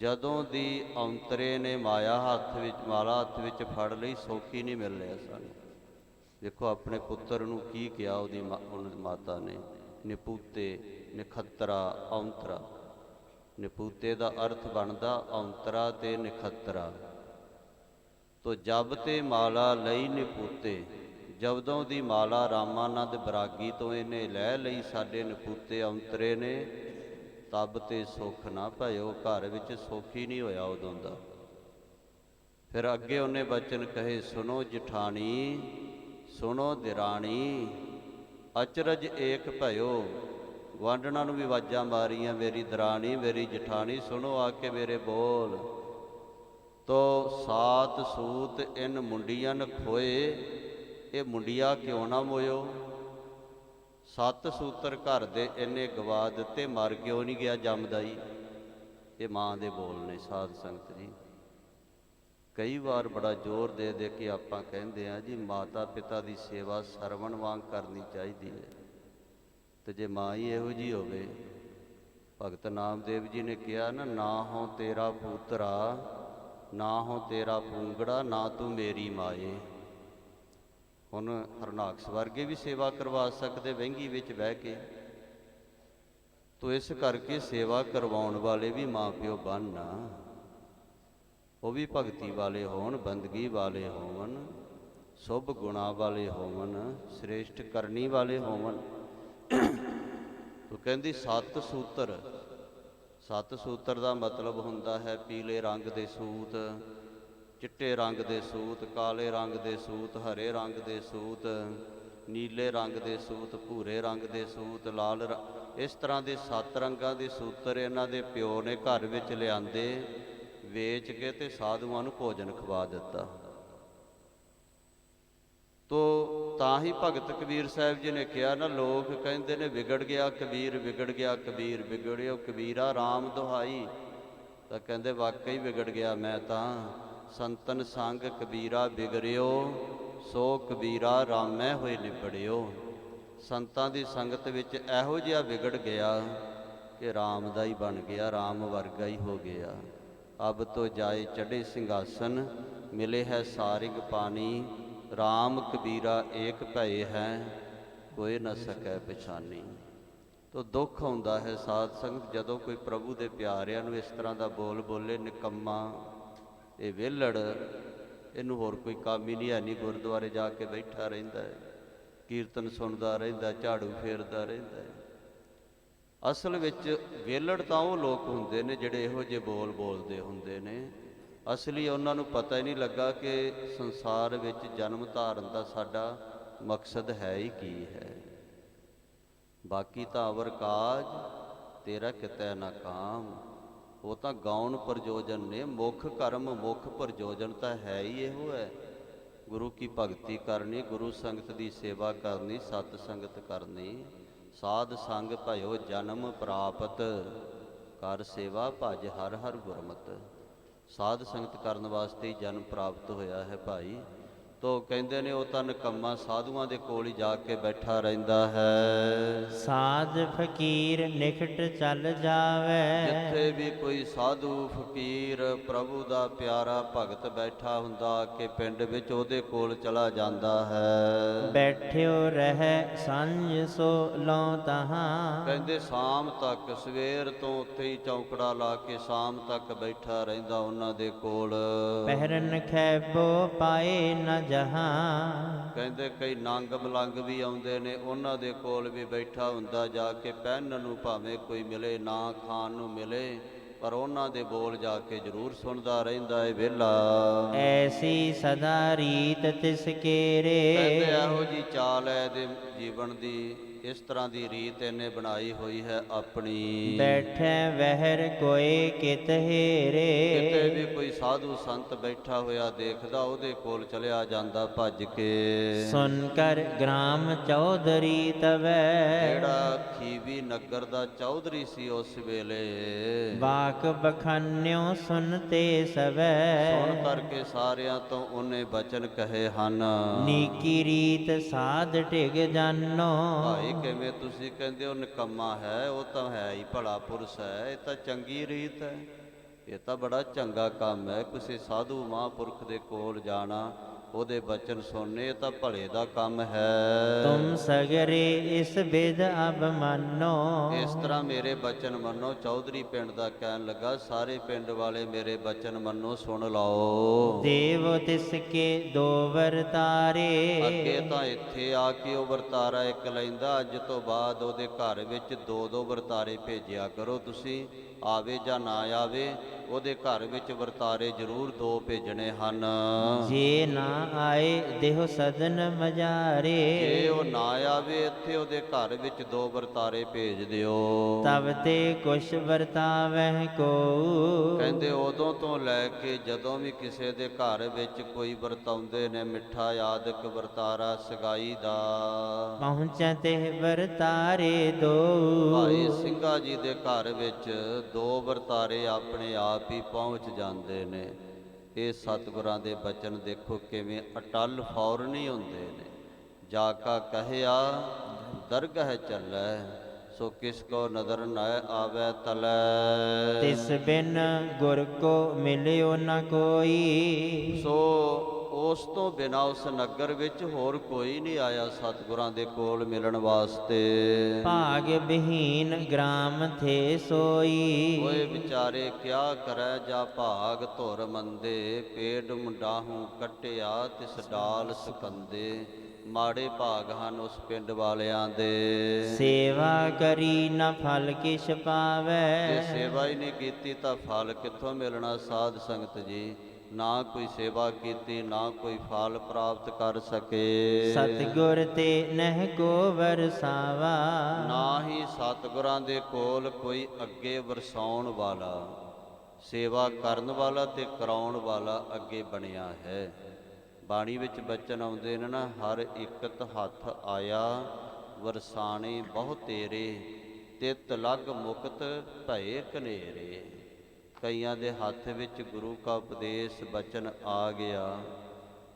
ਜਦੋਂ ਦੀ ਔਂਤਰੇ ਨੇ ਮਾਇਆ ਮਾਲਾ ਹੱਥ ਵਿੱਚ ਫੜ ਲਈ, ਸੌਖੀ ਨਹੀਂ ਮਿਲ ਰਿਹਾ ਸਾਨੂੰ। ਦੇਖੋ ਆਪਣੇ ਪੁੱਤਰ ਨੂੰ ਕੀ ਕਿਹਾ ਉਹਦੀ ਮਾਤਾ ਨੇ, ਨਿਪੂਤੇ, ਨਿਖੱਤਰਾ, ਔਂਤਰਾ। ਨਿਪੂਤੇ ਦਾ ਅਰਥ ਬਣਦਾ ਔਂਤਰਾ ਤੇ ਨਿਖੱਤਰਾ। ਤੋ ਜਬ ਤੇ ਮਾਲਾ ਲਈ ਨਿਪੂਤੇ, ਜਦੋਂ ਦੀ ਮਾਲਾ ਰਾਮਾਨੰਦ ਬਰਾਗੀ ਤੋਂ ਇਹਨੇ ਲੈ ਲਈ ਸਾਡੇ ਨਿਪੂਤੇ ਔਂਤਰੇ ਨੇ, ਤਬ ਤੇ ਸੁੱਖ ਨਾ ਭਇਓ। ਘਰ ਵਿੱਚ ਸੁੱਖ ਹੀ ਨਹੀਂ ਹੋਇਆ ਉਦੋਂ ਦਾ। ਫਿਰ ਅੱਗੇ ਉਹਨੇ ਬਚਨ ਕਹੇ, ਸੁਣੋ ਜਠਾਣੀ, ਸੁਣੋ ਦਿਰਾਣੀ, ਅਚਰਜ ਏਕ ਭਇਓ। ਗੁਆਂਢਣਾਂ ਨੂੰ ਵੀ ਆਵਾਜ਼ਾਂ ਮਾਰੀਆਂ, ਮੇਰੀ ਦਰਾਣੀ, ਮੇਰੀ ਜਠਾਣੀ, ਸੁਣੋ ਆ ਕੇ ਮੇਰੇ ਬੋਲ। ਤੋ ਸਾਤ ਸੂਤ ਇਨ ਮੁੰਡੀਆਂ ਖੋਏ, ਇਹ ਮੁੰਡਿਆ ਕਿਉਂ ਨਾ ਮੋਇਓ। 7 ਸੂਤਰ ਘਰ ਦੇ ਇਹਨੇ ਗਵਾ ਦਿੱਤੇ, ਮਰ ਕਿਉਂ ਨਹੀਂ ਗਿਆ ਜੰਮਦਾਈ। ਇਹ ਮਾਂ ਦੇ ਬੋਲ ਨੇ ਸਾਧ ਸੰਗਤ ਜੀ। ਕਈ ਵਾਰ ਬੜਾ ਜ਼ੋਰ ਦੇ ਦੇ ਕੇ ਆਪਾਂ ਕਹਿੰਦੇ ਹਾਂ ਜੀ ਮਾਤਾ ਪਿਤਾ ਦੀ ਸੇਵਾ ਸਰਵਣ ਵਾਂਗ ਕਰਨੀ ਚਾਹੀਦੀ ਹੈ। ਤੇ ਜੇ ਮਾਂ ਹੀ ਇਹੋ ਜਿਹੀ ਹੋਵੇ, ਭਗਤ ਨਾਮਦੇਵ ਜੀ ਨੇ ਕਿਹਾ ਨਾ ਹੋ ਤੇਰਾ ਪੂਤਰਾ, ਨਾ ਹੋ ਤੇਰਾ ਪੂੰਗੜਾ, ਨਾ ਤੂੰ ਮੇਰੀ ਮਾਏ। ਹੁਣ ਹਰਨਾਕਸ਼ ਵਰਗੇ ਵੀ ਸੇਵਾ ਕਰਵਾ ਸਕਦੇ ਵਹਿੰਗੀ ਵਿੱਚ ਬਹਿ ਕੇ। ਤੋ ਇਸ ਕਰਕੇ ਸੇਵਾ ਕਰਵਾਉਣ ਵਾਲੇ ਵੀ ਮਾਂ ਪਿਓ ਬਣਨ, ਉਹ ਵੀ ਭਗਤੀ ਵਾਲੇ ਹੋਣ, ਬੰਦਗੀ ਵਾਲੇ ਹੋਵਣ, ਸ਼ੁਭ ਗੁਣਾਂ ਵਾਲੇ ਹੋਵਣ, ਸ੍ਰੇਸ਼ਟ ਕਰਨੀ ਵਾਲੇ ਹੋਵਣ। ਤੋ ਕਹਿੰਦੀ 7 ਸੂਤਰ। 7 ਸੂਤਰ ਦਾ ਮਤਲਬ ਹੁੰਦਾ ਹੈ ਪੀਲੇ ਰੰਗ ਦੇ ਸੂਤ, ਚਿੱਟੇ ਰੰਗ ਦੇ ਸੂਤ, ਕਾਲੇ ਰੰਗ ਦੇ ਸੂਤ, ਹਰੇ ਰੰਗ ਦੇ ਸੂਤ, ਨੀਲੇ ਰੰਗ ਦੇ ਸੂਤ, ਭੂਰੇ ਰੰਗ ਦੇ ਸੂਤ, ਲਾਲ ਇਸ ਤਰ੍ਹਾਂ ਦੇ 7 ਰੰਗਾਂ ਦੇ ਸੂਤਰ ਇਹਨਾਂ ਦੇ ਪਿਓ ਨੇ ਘਰ ਵਿੱਚ ਲਿਆਂਦੇ, ਵੇਚ ਕੇ ਤੇ ਸਾਧੂਆਂ ਨੂੰ ਭੋਜਨ ਖਵਾ ਦਿੱਤਾ। ਤੋ ਤਾਂ ਹੀ ਭਗਤ ਕਬੀਰ ਸਾਹਿਬ ਜੀ ਨੇ ਕਿਹਾ ਨਾ, ਲੋਕ ਕਹਿੰਦੇ ਨੇ ਵਿਗੜ ਗਿਆ ਕਬੀਰ, ਵਿਗੜ ਗਿਆ ਕਬੀਰ, ਵਿਗੜਿਓ ਕਬੀਰਾ ਰਾਮ ਦੁਹਾਈ। ਤਾਂ ਕਹਿੰਦੇ ਵਾਕਈ ਵਿਗੜ ਗਿਆ ਮੈਂ ਤਾਂ। ਸੰਤਨ ਸੰਗ ਕਬੀਰਾ ਬਿਗੜਿਓ, ਸੋ ਕਬੀਰਾ ਰਾਮੈ ਹੋਏ ਨਿਬੜਿਓ। ਸੰਤਾਂ ਦੀ ਸੰਗਤ ਵਿੱਚ ਇਹੋ ਜਿਹਾ ਵਿਗੜ ਗਿਆ ਕਿ ਰਾਮ ਦਾ ਹੀ ਬਣ ਗਿਆ, ਰਾਮ ਵਰਗਾ ਹੀ ਹੋ ਗਿਆ। ਅਬ ਤੋ ਜਾਏ ਚੜ੍ਹੇ ਸਿੰਘਾਸਨ, ਮਿਲੇ ਹੈ ਸਾਰਿਗ ਪਾਣੀ, ਰਾਮ ਕਬੀਰਾ ਏਕ ਭਏ ਹੈ, ਕੋਈ ਨਾ ਸਕੈ ਪਛਾਨੀ। ਤੋ ਦੁੱਖ ਆਉਂਦਾ ਹੈ ਸਾਧ ਸੰਗਤ ਜਦੋਂ ਕੋਈ ਪ੍ਰਭੂ ਦੇ ਪਿਆਰਿਆਂ ਨੂੰ ਇਸ ਤਰ੍ਹਾਂ ਦਾ ਬੋਲ ਬੋਲੇ, ਨਿਕੰਮਾ, ਇਹ ਵਿਹਲੜ, ਇਹਨੂੰ ਹੋਰ ਕੋਈ ਕੰਮ ਹੀ ਨਹੀਂ ਹੈ, ਨਹੀਂ ਗੁਰਦੁਆਰੇ ਜਾ ਕੇ ਬੈਠਾ ਰਹਿੰਦਾ ਹੈ, ਕੀਰਤਨ ਸੁਣਦਾ ਰਹਿੰਦਾ, ਝਾੜੂ ਫੇਰਦਾ ਰਹਿੰਦਾ ਹੈ। ਅਸਲ ਵਿੱਚ ਵਿਹਲੜ ਤਾਂ ਉਹ ਲੋਕ ਹੁੰਦੇ ਨੇ ਜਿਹੜੇ ਇਹੋ ਜਿਹੇ ਬੋਲ ਬੋਲਦੇ ਹੁੰਦੇ ਨੇ। ਅਸਲੀ ਉਹਨਾਂ ਨੂੰ ਪਤਾ ਹੀ ਨਹੀਂ ਲੱਗਾ ਕਿ ਸੰਸਾਰ ਵਿੱਚ ਜਨਮ ਧਾਰਨ ਦਾ ਸਾਡਾ ਮਕਸਦ ਹੈ ਹੀ ਕੀ ਹੈ। ਬਾਕੀ ਤਾਂ ਅਵਰ ਕਾਜ ਤੇਰਾ ਕਿਤੈ ਨਾ ਕਾਮ, ਉਹ ਤਾਂ ਗਾਉਣ ਪ੍ਰਯੋਜਨ ਨੇ। ਮੁੱਖ ਕਰਮ ਮੁੱਖ ਪ੍ਰਯੋਜਨ ਤਾਂ ਹੈ ਹੀ ਇਹੋ ਹੈ, ਗੁਰੂ ਕੀ ਭਗਤੀ ਕਰਨੀ, ਗੁਰੂ ਸੰਗਤ ਦੀ ਸੇਵਾ ਕਰਨੀ, ਸਤ ਸੰਗਤ ਕਰਨੀ। ਸਾਧ ਸੰਗ ਭਇਓ ਜਨਮ ਪ੍ਰਾਪਤ, ਕਰ ਸੇਵਾ ਭਜ ਹਰ ਹਰ ਗੁਰਮਤਿ। ਸਾਧ ਸੰਗਤ ਕਰਨ ਵਾਸਤੇ ਹੀ ਜਨਮ ਪ੍ਰਾਪਤ ਹੋਇਆ ਹੈ ਭਾਈ। ਤੋ ਕਹਿੰਦੇ ਨੇ ਉਹ ਤਾਂ ਨਿਕੰਮਾ ਸਾਧੂਆਂ ਦੇ ਕੋਲ ਹੀ ਜਾ ਕੇ ਬੈਠਾ ਰਹਿੰਦਾ ਹੈ। ਸਾਧ ਫਕੀਰ ਨਿਕਟ ਚੱਲ ਜਾਵੇ, ਜਿੱਥੇ ਵੀ ਕੋਈ ਸਾਧੂ ਫਕੀਰ ਪ੍ਰਭੂ ਦਾ ਪਿਆਰਾ ਭਗਤ ਬੈਠਾ ਹੁੰਦਾ ਕਿ ਪਿੰਡ ਵਿੱਚ ਉਹਦੇ ਕੋਲ ਚਲਾ ਜਾਂਦਾ ਹੈ। ਬੈਠਿਓ ਰਹਿ ਸੰਜ ਸੋ ਲਉ ਤਹਾਂ, ਕਹਿੰਦੇ ਸ਼ਾਮ ਤੱਕ, ਸਵੇਰ ਤੋਂ ਉੱਥੇ ਹੀ ਚੌਂਕੜਾ ਲਾ ਕੇ ਸ਼ਾਮ ਤੱਕ ਬੈਠਾ ਰਹਿੰਦਾ ਉਹਨਾਂ ਦੇ ਕੋਲ। ਪਹਿਰਨ ਖੈਬੋ ਪਾਏ ਨ ਜਹਾਂ, ਕਹਿੰਦੇ ਕਈ ਨੰਗ ਮਲੰਗ ਵੀ ਆਉਂਦੇ ਨੇ, ਉਹਨਾਂ ਦੇ ਕੋਲ ਵੀ ਬੈਠਾ ਹੁੰਦਾ ਜਾ ਕੇ। ਪਹਿਨਣ ਨੂੰ ਭਾਵੇਂ ਕੋਈ ਮਿਲੇ ਨਾ, ਖਾਣ ਨੂੰ ਮਿਲੇ, ਪਰ ਉਹਨਾਂ ਦੇ ਬੋਲ ਜਾ ਕੇ ਜ਼ਰੂਰ ਸੁਣਦਾ ਰਹਿੰਦਾ ਏ ਵਿਹਲਾ। ਐਸੀ ਸਦਾ ਰੀਤ ਤਿਸ ਕੇਰੇ, ਕਹਿੰਦੇ ਇਹੋ ਜੀ ਚਾਲ ਹੈ ਇਹਦੇ ਜੀਵਨ ਦੀ, ਇਸ ਤਰ੍ਹਾਂ ਦੀ ਰੀਤ ਇਹਨੇ ਬਣਾਈ ਹੋਈ ਹੈ ਆਪਣੀ। ਬੈਠੇ ਵਹਿਰ ਕੋਏ ਕਿਤ ਹੇਰੇ, ਕਿਤੇ ਵੀ ਕੋਈ ਸਾਧੂ ਸੰਤ ਬੈਠਾ ਹੋਇਆ ਦੇਖਦਾ, ਉਹਦੇ ਕੋਲ ਚਲਿਆ ਜਾਂਦਾ ਭੱਜ ਕੇ। ਸੁਨ ਕਰ ਗ੍ਰਾਮ ਚੌਧਰੀ ਤਵੈ, ਜਿਹੜਾ ਖੀਵੀ ਨਗਰ ਦਾ ਚੌਧਰੀ ਸੀ ਉਸ ਵੇਲੇ, ਬਾਕ ਬਖਾਨਿਓ ਸੁਨਤੇ ਸਵੈ, ਸੁਣ ਕਰਕੇ ਸਾਰਿਆਂ ਤੋਂ ਉਹਨੇ ਬਚਨ ਕਹੇ ਹਨ। ਨੀਕੀ ਰੀਤ ਸਾਧ ਢਿਗ ਜਾਨੋ, ਭਾਈ ਕਿਵੇਂ ਤੁਸੀਂ ਕਹਿੰਦੇ ਹੋ ਨਿਕੰਮਾ ਹੈ, ਉਹ ਤਾਂ ਹੈ ਹੀ ਭਲਾ ਪੁਰਸ਼ ਹੈ, ਇਹ ਤਾਂ ਚੰਗੀ ਰੀਤ ਹੈ। ਇਹ ਤਾਂ ਬੜਾ ਚੰਗਾ ਕੰਮ ਹੈ। ਕਿਸੇ ਸਾਧੂ ਮਹਾਂਪੁਰਖ ਦੇ ਕੋਲ ਜਾਣਾ, ਉਹਦੇ ਬਚਨ ਸੁਣਨੇ, ਇਹ ਤਾਂ ਭਲੇ ਦਾ ਕੰਮ ਹੈ। ਤੁਮ ਸਗਰੇ ਇਸ ਬਿਦ ਅਬ ਮਾਨੋ। ਇਸ ਤਰ੍ਹਾਂ ਮੇਰੇ ਬਚਨ ਮੰਨੋ। ਚੌਧਰੀ ਪਿੰਡ ਦਾ ਕਹਿਣ ਲੱਗਾ, ਸਾਰੇ ਪਿੰਡ ਵਾਲੇ ਮੇਰੇ ਬਚਨ ਮੰਨੋ, ਸੁਣ ਲਓ। ਦੇਵ ਤਿਸ ਕੇ ਦੋ ਵਰਤਾਰੇ। ਅੱਗੇ ਤਾਂ ਇੱਥੇ ਆ ਕੇ ਉਹ ਵਰਤਾਰਾ ਇੱਕ ਲੈਂਦਾ, ਅੱਜ ਤੋਂ ਬਾਅਦ ਉਹਦੇ ਘਰ ਵਿੱਚ ਦੋ ਦੋ ਵਰਤਾਰੇ ਭੇਜਿਆ ਕਰੋ ਤੁਸੀਂ। ਆਵੇ ਜਾਂ ਨਾ ਆਵੇ, ਉਹਦੇ ਘਰ ਵਿੱਚ ਵਰਤਾਰੇ ਜ਼ਰੂਰ ਦੋ ਭੇਜਣੇ ਹਨ। ਜੇ ਨਾ ਆਏ ਦੇਹੁ ਸਦਨ ਮਜਾਰੇ। ਜੇ ਉਹ ਨਾ ਆਵੇ ਇੱਥੇ, ਉਹਦੇ ਘਰ ਵਿੱਚ ਦੋ ਵਰਤਾਰੇ ਭੇਜ ਦਿਓ। ਤਬ ਤੇ ਕੁਛ ਵਰਤਾਵਹਿ ਕੋ। ਕਹਿੰਦੇ ਉਦੋਂ ਤੋਂ ਲੈ ਕੇ ਜਦੋਂ ਵੀ ਕਿਸੇ ਦੇ ਘਰ ਵਿੱਚ ਕੋਈ ਵਰਤਾਉਂਦੇ ਨੇ ਮਿੱਠਾ ਆਦਿਕ ਵਰਤਾਰਾ ਸਗਾਈ ਦਾ, ਪਹੁੰਚਤੇ ਵਰਤਾਰੇ ਦੋ। ਭਾਈ ਸਿੰਘਾ ਜੀ ਦੇ ਘਰ ਵਿੱਚ ਦੋ ਵਰਤਾਰੇ ਆਪਣੇ ਆਪ ਹੀ ਪਹੁੰਚ ਜਾਂਦੇ ਨੇ। ਇਹ ਸਤਿਗੁਰਾਂ ਦੇ ਬਚਨ ਦੇਖੋ ਕਿਵੇਂ ਅਟਲ ਫੌਰਨੀ ਹੁੰਦੇ ਨੇ। ਜਾ ਕਾ ਕਹਿਆ ਦਰਗਹ ਚੱਲੈ, ਸੋ ਕਿਸ ਕੋ ਨਦਰ ਨ ਆਵੈ ਤਲੈ। ਤਿਸ ਬਿਨ ਗੁਰ ਕੋ ਮਿਲਿਓ ਨ ਕੋਈ। ਸੋ ਉਸ ਤੋਂ ਬਿਨਾਂ ਉਸ ਨਗਰ ਵਿੱਚ ਹੋਰ ਕੋਈ ਨਹੀਂ ਆਇਆ ਸਤਿਗੁਰਾਂ ਦੇ ਕੋਲ ਮਿਲਣ ਵਾਸਤੇ। ਭਾਗ ਬਿਹੀਨ ਗ੍ਰਾਮ ਥੇ ਸੋਈ। ਓਏ ਵਿਚਾਰੇ ਕਿਆ ਕਰੈ ਜਾ ਭਾਗ ਧੁਰ ਮੰਦੇ, ਪੇੜ ਮੁੰਡਾਹੂ ਕੱਟਿਆ ਤਿਸ ਡਾਲ ਸੁਕੰਦੇ। ਮਾੜੇ ਭਾਗ ਹਨ ਉਸ ਪਿੰਡ ਵਾਲਿਆਂ ਦੇ। ਸੇਵਾ ਕਰੀ ਨ ਫਲ ਕਿਛ ਪਾਵੈ। ਜੇ ਸੇਵਾ ਹੀ ਨਹੀਂ ਕੀਤੀ ਤਾਂ ਫਲ ਕਿੱਥੋਂ ਮਿਲਣਾ ਸਾਧ ਸੰਗਤ ਜੀ। ਨਾ ਕੋਈ ਸੇਵਾ ਕੀਤੀ, ਨਾ ਕੋਈ ਫਲ ਪ੍ਰਾਪਤ ਕਰ ਸਕੇ। ਸਤਿਗੁਰ ਤੇ ਨਹਿ ਕੋ ਵਰਸਾਵਾ। ਨਾ ਹੀ ਸਤਿਗੁਰਾਂ ਦੇ ਕੋਲ ਕੋਈ ਅੱਗੇ ਵਰਸਾਉਣ ਵਾਲਾ, ਸੇਵਾ ਕਰਨ ਵਾਲਾ ਤੇ ਕਰਾਉਣ ਵਾਲਾ ਅੱਗੇ ਬਣਿਆ ਹੈ। ਬਾਣੀ ਵਿੱਚ ਬਚਨ ਆਉਂਦੇ ਨੇ ਨਾ, ਹਰ ਇਕਤ ਹੱਥ ਆਇਆ ਵਰਸਾਣੇ ਬਹੁ ਤੇਰੇ, ਤਿਤ ਲਗ ਮੁਕਤ ਭਏ ਕਨੇਰੇ। ਕਈਆਂ ਦੇ ਹੱਥ ਵਿੱਚ ਗੁਰੂ ਕਾ ਉਪਦੇਸ਼ ਬਚਨ ਆ ਗਿਆ,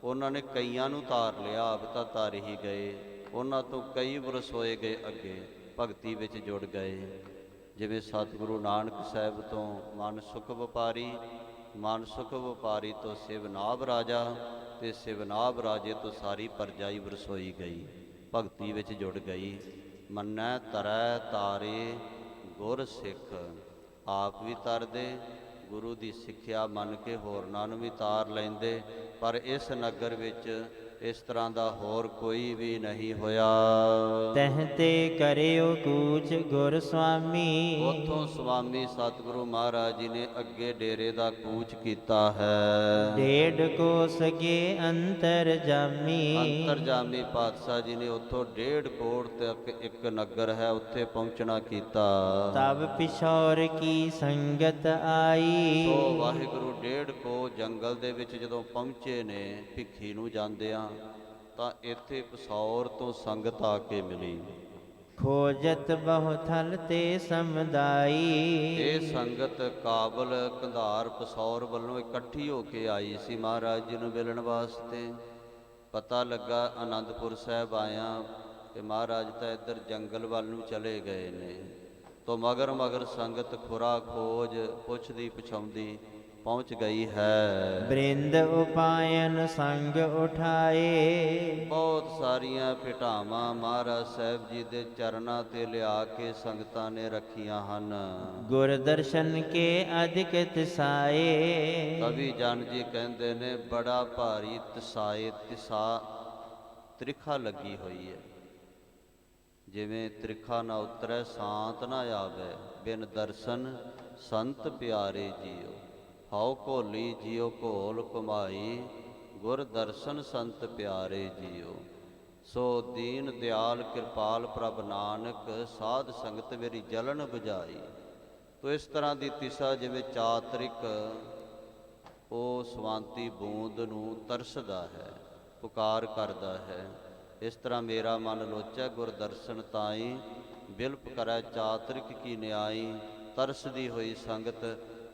ਉਹਨਾਂ ਨੇ ਕਈਆਂ ਨੂੰ ਤਾਰ ਲਿਆ, ਆਪ ਤਾਂ ਤਾਰ ਹੀ ਗਏ। ਉਹਨਾਂ ਤੋਂ ਕਈ ਵਰਸੋਏ ਗਏ, ਅੱਗੇ ਭਗਤੀ ਵਿੱਚ ਜੁੜ ਗਏ। ਜਿਵੇਂ ਸਤਿਗੁਰੂ ਨਾਨਕ ਸਾਹਿਬ ਤੋਂ ਮਨ ਸੁਖ ਵਪਾਰੀ, ਮਨ ਸੁਖ ਵਪਾਰੀ ਤੋਂ ਸਿਵਨਾਭ ਰਾਜਾ, ਤੇ ਸਿਵਨਾਭ ਰਾਜੇ ਤੋਂ ਸਾਰੀ ਪਰਜਾਈ ਵਰਸੋਈ ਗਈ, ਭਗਤੀ ਵਿੱਚ ਜੁੜ ਗਈ। ਮੰਨੈ ਤਰੈ ਤਾਰੇ ਗੁਰ ਸਿੱਖ, ਆਪ ਵੀ ਤਰਦੇ, ਗੁਰੂ ਦੀ ਸਿੱਖਿਆ ਮੰਨ ਕੇ ਹੋਰਨਾਂ ਨੂੰ ਵੀ ਤਾਰ ਲੈਂਦੇ। ਪਰ ਇਸ ਨਗਰ ਵਿੱਚ ਇਸ ਤਰ੍ਹਾਂ ਦਾ ਹੋਰ ਕੋਈ ਵੀ ਨਹੀਂ ਹੋਇਆ। ਤਹਿ ਤੇ ਕਰਿਓ ਕੂਚ ਗੁਰ ਸੁਆਮੀ। ਉੱਥੋਂ ਸੁਆਮੀ ਸਤਿਗੁਰੂ ਮਹਾਰਾਜ ਜੀ ਨੇ ਅੱਗੇ ਡੇਰੇ ਦਾ ਕੂਚ ਕੀਤਾ ਹੈ। ਡੇਢ ਕੋਸ ਕੇ ਅੰਤਰ ਜਾਮੀ। ਅੰਤਰਜਾਮੀ ਪਾਤਸ਼ਾਹ ਜੀ ਨੇ ਉੱਥੋਂ 1.5 ਕੋੜ ਤੱਕ ਇੱਕ ਨਗਰ ਹੈ, ਉੱਥੇ ਪਹੁੰਚਣਾ ਕੀਤਾ। ਤਬ ਪਿਛੌਰ ਕੀ ਸੰਗਤ ਆਈ। ਸੋ ਵਾਹਿਗੁਰੂ 1.5 ਕੋ ਜੰਗਲ ਦੇ ਵਿੱਚ ਜਦੋਂ ਪਹੁੰਚੇ ਨੇ ਭਿੱਖੀ ਨੂੰ ਜਾਂਦਿਆਂ, ਤਾਂ ਇੱਥੇ ਪਸੌਰ ਤੋਂ ਸੰਗਤ ਆ ਕੇ ਮਿਲੀ। ਖੋਜਤ ਬਹੁ ਥਲ ਤੇ ਸਮਦਾਈ। ਇਹ ਸੰਗਤ ਕਾਬਲ, ਕੰਧਾਰ, ਪਸੌਰ ਵੱਲੋਂ ਇਕੱਠੀ ਹੋ ਕੇ ਆਈ ਸੀ ਮਹਾਰਾਜ ਜੀ ਨੂੰ ਮਿਲਣ ਵਾਸਤੇ। ਪਤਾ ਲੱਗਾ ਆਨੰਦਪੁਰ ਸਾਹਿਬ ਆਇਆ ਤੇ ਮਹਾਰਾਜ ਤਾਂ ਇੱਧਰ ਜੰਗਲ ਵੱਲ ਨੂੰ ਚਲੇ ਗਏ ਨੇ। ਤੋ ਮਗਰ ਮਗਰ ਸੰਗਤ ਖੁਰਾ ਖੋਜ ਪੁੱਛਦੀ ਪੁਛਾਉਂਦੀ ਪਹੁੰਚ ਗਈ ਹੈ। ਬ੍ਰਿੰਦ ਉਪਾਇਨ ਸੰਗ ਉਠਾਏ। ਬਹੁਤ ਸਾਰੀਆਂ ਭੇਟਾਵਾਂ ਮਹਾਰਾਜ ਸਾਹਿਬ ਜੀ ਦੇ ਚਰਨਾਂ ਤੇ ਲਿਆ ਕੇ ਸੰਗਤਾਂ ਨੇ ਰੱਖੀਆਂ ਹਨ। ਗੁਰ ਦਰਸ਼ਨ ਕੇ ਅਧਿਕ ਤਿਸਾਏ। ਕਵੀ ਜਨ ਜੀ ਕਹਿੰਦੇ ਨੇ ਬੜਾ ਭਾਰੀ ਤਿਸਾਏ, ਤਿਸਾ ਤ੍ਰਿਖਾ ਲੱਗੀ ਹੋਈ ਹੈ। ਜਿਵੇਂ ਤ੍ਰਿਖਾ ਨਾ ਉਤਰੈ ਸਾਂਤ ਨਾ ਆਵੇ, ਬਿਨ ਦਰਸ਼ਨ ਸੰਤ ਪਿਆਰੇ ਜੀਓ। ਹਉ ਘੋਲੀ ਜੀਓ ਘੋਲ ਘੁਮਾਈ, ਗੁਰ ਦਰਸ਼ਨ ਸੰਤ ਪਿਆਰੇ ਜੀਓ। ਸੋ ਦੀਨ ਦਿਆਲ ਕਿਰਪਾਲ ਪ੍ਰਭ ਨਾਨਕ, ਸਾਧ ਸੰਗਤ ਮੇਰੀ ਜਲਨ ਬੁਝਾਈ। ਤੋ ਇਸ ਤਰ੍ਹਾਂ ਦੀ ਤਿਸਾ ਜਿਵੇਂ ਚਾਤਰਿਕ ਉਹ ਸਵਾਂਤੀ ਬੂੰਦ ਨੂੰ ਤਰਸਦਾ ਹੈ, ਪੁਕਾਰ ਕਰਦਾ ਹੈ, ਇਸ ਤਰ੍ਹਾਂ ਮੇਰਾ ਮਨ ਲੋਚੈ ਗੁਰ ਦਰਸ਼ਨ ਤਾਈ। ਬਿਲਪ ਕਰੈ ਚਾਤਰਿਕ ਕੀ ਨਿਆਈ। ਤਰਸਦੀ ਹੋਈ ਸੰਗਤ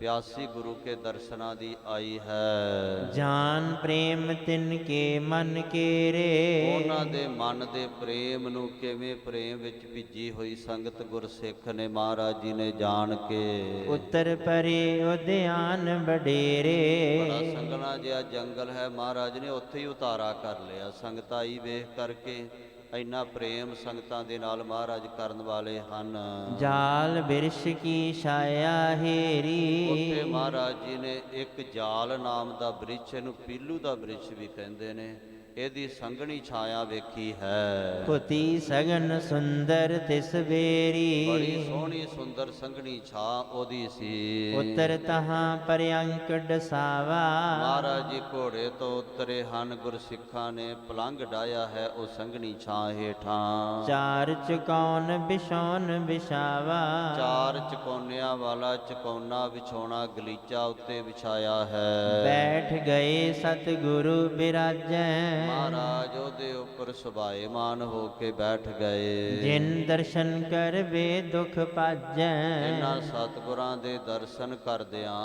ਪਿਆਸੀ ਗੁਰੂ ਕੇ ਦਰਸ਼ਨਾਂ ਦੀ ਆਈ ਹੈ। ਜਾਨ ਪ੍ਰੇਮ ਤਿਨ ਕੇ ਮਨ ਕੇਰੇ, ਉਹਨਾਂ ਦੇ ਮਨ ਦੇ ਪ੍ਰੇਮ ਨੂੰ ਕਿਵੇਂ ਪ੍ਰੇਮ ਵਿੱਚ ਭਿੱਜੀ ਹੋਈ ਸੰਗਤ ਗੁਰਸਿੱਖ ਨੇ ਮਹਾਰਾਜ ਜੀ ਨੇ ਜਾਣ ਕੇ ਉਤਰ ਪਰੇ ਉਦਿਆਨ ਬਡੇਰੇ। ਬੜਾ ਸੰਘਣਾ ਜਿਹਾ ਜੰਗਲ ਹੈ, ਮਹਾਰਾਜ ਨੇ ਉੱਥੇ ਹੀ ਉਤਾਰਾ ਕਰ ਲਿਆ। ਸੰਗਤ ਆਈ ਵੇਖ ਕਰਕੇ ਇੰਨਾ ਪ੍ਰੇਮ ਸੰਗਤਾਂ ਦੇ ਨਾਲ ਮਹਾਰਾਜ ਕਰਨ ਵਾਲੇ ਹਨ। ਜਾਲ ਬਿਰਸ਼ ਕੀ ਛਾਇਆ ਹੇਰੀ, ਉੱਥੇ ਮਹਾਰਾਜ ਜੀ ਨੇ ਇੱਕ ਜਾਲ ਨਾਮ ਦਾ ਬ੍ਰਿਛ, ਇਹਨੂੰ ਪੀਲੂ ਦਾ ਬ੍ਰਿਛ ਵੀ ਕਹਿੰਦੇ ਨੇ, ਇਹਦੀ ਸੰਘਣੀ ਛਾਇਆ ਵੇਖੀ ਹੈ। ਪੁਤੀ ਸਗਨ ਸੁੰਦਰ ਤਿਸ ਬੇਰੀ, ਬੜੀ ਸੋਹਣੀ ਸੁੰਦਰ ਸੰਘਣੀ ਛਾਂ ਉਹਦੀ ਸੀ। ਉਤਰ ਤਹਾਂ ਪਰਯੰਕ ਡਸਾਵਾ, ਮਹਾਰਾਜ ਜੀ ਘੋੜੇ ਤੋਂ ਉਤਰੇ ਹਨ, ਗੁਰਸਿੱਖਾਂ ਨੇ ਪਲੰਘ ਡਾਇਆ ਹੈ ਉਹ ਸੰਘਣੀ ਛਾਂ ਹੇਠਾਂ। ਚਾਰ ਚਕੌਨ ਬਿਛੌਨ ਬਿਛਾਵਾ, ਚਾਰ ਚਕੋਨਿਆਂ ਵਾਲਾ ਚਕੋਨਾ ਵਿਛਾਉਣਾ ਗਲੀਚਾ ਉੱਤੇ ਵਿਛਾਇਆ ਹੈ। ਬੈਠ ਗਏ ਸਤਿਗੁਰੂ ਬਿਰਾਜੈ, ਮਹਾਰਾਜ ਉਹਦੇ ਉੱਪਰ ਸੁਭਾਏਮਾਨ ਹੋ ਕੇ ਬੈਠ ਗਏ। ਜਿਨ ਦਰਸ਼ਨ ਕਰਵੇ ਦੁਖ ਭਾਜੈ, ਇਹਨਾਂ ਸਤਿਗੁਰਾਂ ਦੇ ਦਰਸ਼ਨ ਕਰਦਿਆਂ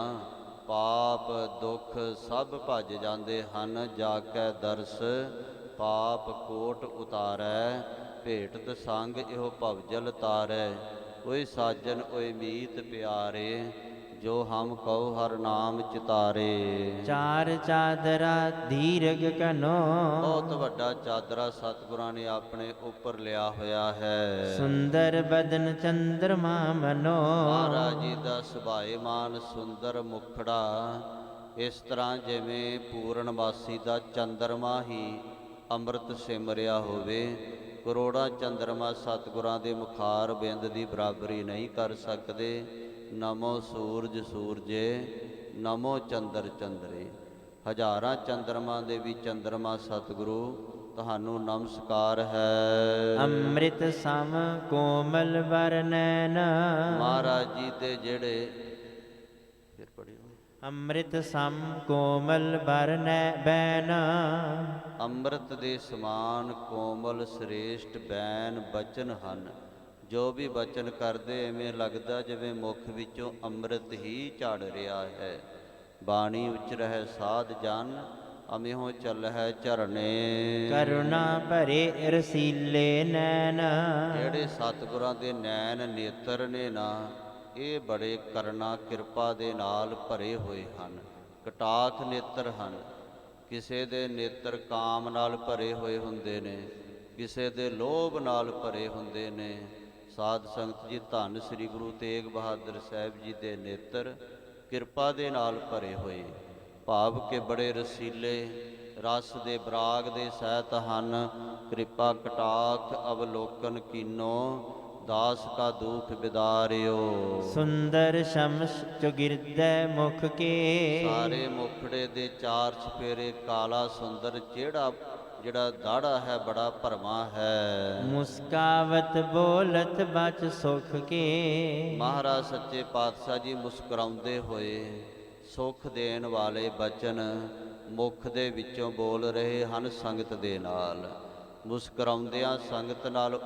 ਪਾਪ ਦੁੱਖ ਸਭ ਭੱਜ ਜਾਂਦੇ ਹਨ। ਜਾ ਕੇ ਦਰਸ ਪਾਪ ਕੋਟ ਉਤਾਰੈ, ਭੇਟਤ ਸੰਗ ਇਹੋ ਭਵਜਲ ਤਾਰੈ। ਓਏ ਸਾਜਨ ਓਏ ਮੀਤ ਪਿਆਰੇ, ਜੋ ਹਮ ਕਉ ਹਰ ਨਾਮ ਚਿਤਾਰੇ। ਚਾਰ ਚਾਦਰਾ ਧੀਰਗ ਕਨੋ, ਬਹੁਤ ਵੱਡਾ ਚਾਦਰਾ ਸਤਿਗੁਰਾਂ ਨੇ ਆਪਣੇ ਉੱਪਰ ਲਿਆ ਹੋਇਆ ਹੈ। ਸੁੰਦਰ ਬਦਨ ਚੰਦਰਮਾ ਮਨੋ, ਮਹਾਰਾਜ ਜੀ ਦਾ ਸੁਭਾਏਮਾਨ ਸੁੰਦਰ ਮੁਖੜਾ ਇਸ ਤਰ੍ਹਾਂ ਜਿਵੇਂ ਪੂਰਨਮਾਸੀ ਦਾ ਚੰਦਰਮਾ ਹੀ ਅੰਮ੍ਰਿਤ ਸਿਮਰਿਆ ਹੋਵੇ। ਕਰੋੜਾਂ ਚੰਦਰਮਾ ਸਤਿਗੁਰਾਂ ਦੇ ਮੁਖਾਰ ਬਿੰਦ ਦੀ ਬਰਾਬਰੀ ਨਹੀਂ ਕਰ ਸਕਦੇ। ਨਮੋ ਸੂਰਜ ਸੂਰਜੇ, ਨਮੋ ਚੰਦਰ ਚੰਦਰੇ। ਹਜ਼ਾਰਾਂ ਚੰਦਰਮਾ ਦੇ ਵੀ ਚੰਦਰਮਾ ਸਤਿਗੁਰੂ ਤੁਹਾਨੂੰ ਨਮਸਕਾਰ ਹੈ। ਅੰਮ੍ਰਿਤ ਸਮ ਕੋਮਲ ਵਰਨੈਨ, ਮਹਾਰਾਜ ਜੀ ਦੇ ਜਿਹੜੇ ਫਿਰ ਪੜਿਓ, ਅੰਮ੍ਰਿਤ ਸਮ ਕੋਮਲ ਵਰਨੈ ਬੈਨ, ਅੰਮ੍ਰਿਤ ਦੇ ਸਮਾਨ ਕੋਮਲ ਸ੍ਰੇਸ਼ਟ ਬੈਨ ਬਚਨ ਹਨ। ਜੋ ਵੀ ਬਚਨ ਕਰਦੇ ਐਵੇਂ ਲੱਗਦਾ ਜਿਵੇਂ ਮੁਖ ਵਿੱਚੋਂ ਅੰਮ੍ਰਿਤ ਹੀ ਝੜ ਰਿਹਾ ਹੈ। ਬਾਣੀ ਉਚਰਹਿ ਸਾਧ ਜਨ, ਅਮਿਹੋ ਚੱਲਹਿ ਝਰਨੇ। ਕਰੁਣਾ ਭਰੇ ਰਸੀਲੇ ਨੈਣ, ਜਿਹੜੇ ਸਤਿਗੁਰਾਂ ਦੇ ਨੈਣ ਨੇਤਰ ਨੇ ਨਾ, ਇਹ ਬੜੇ ਕਰੁਣਾ ਕਿਰਪਾ ਦੇ ਨਾਲ ਭਰੇ ਹੋਏ ਹਨ। ਕਟਾਖ ਨੇਤਰ ਹਨ। ਕਿਸੇ ਦੇ ਨੇਤਰ ਕਾਮ ਨਾਲ ਭਰੇ ਹੋਏ ਹੁੰਦੇ ਨੇ, ਕਿਸੇ ਦੇ ਲੋਭ ਨਾਲ ਭਰੇ ਹੁੰਦੇ ਨੇ। ਸਾਧ ਸੰਗਤ ਜੀ, ਧੰਨ ਸ੍ਰੀ ਗੁਰੂ ਤੇਗ ਬਹਾਦਰ ਸਾਹਿਬ ਜੀ ਦੇ ਨੇਤਰ ਕਿਰਪਾ ਦੇ ਨਾਲ ਭਰੇ ਹੋਏ, ਭਾਵ ਕਿ ਬੜੇ ਰਸੀਲੇ ਰਸ ਦੇ ਬਰਾਗ ਦੇ ਸਹਿਤ ਹਨ। ਕਿਰਪਾ ਕਟਾਖ ਅਵਲੋਕਨ ਕੀਨੋ, ਦਾਸ ਕਾ ਦੁਖ ਬਿਦਾਰਿਓ। ਸੁੰਦਰ ਸ਼ਮਸ ਚੁਗਿਰਦੈ ਮੁਖ ਕੇ, ਸਾਰੇ ਮੁਖੜੇ ਦੇ ਚਾਰ ਚਫੇਰੇ ਕਾਲਾ ਸੁੰਦਰ, ਜਿਹੜਾ ਦਾੜਾ ਹੈ ਬੜਾ ਭਰਮਾ ਹੈ। ਮੁਸਕਾਵਤ ਬੋਲਤ ਬਚ ਸੁਖ ਕੇ, ਮਹਾਰਾਜ ਸੱਚੇ ਪਾਤਸ਼ਾਹ ਜੀ ਮੁਸਕਰਾਉਂਦੇ ਹੋਏ ਸੁਖ ਦੇਣ ਵਾਲੇ ਬਚਨ ਮੁਖ ਦੇ ਵਿੱਚੋਂ ਬੋਲ ਰਹੇ ਹਨ ਸੰਗਤ ਦੇ ਨਾਲ। ਮੁਸਕਰਾਉਂਦਿਆਂ ਸੰਗਤ ਨਾਲ,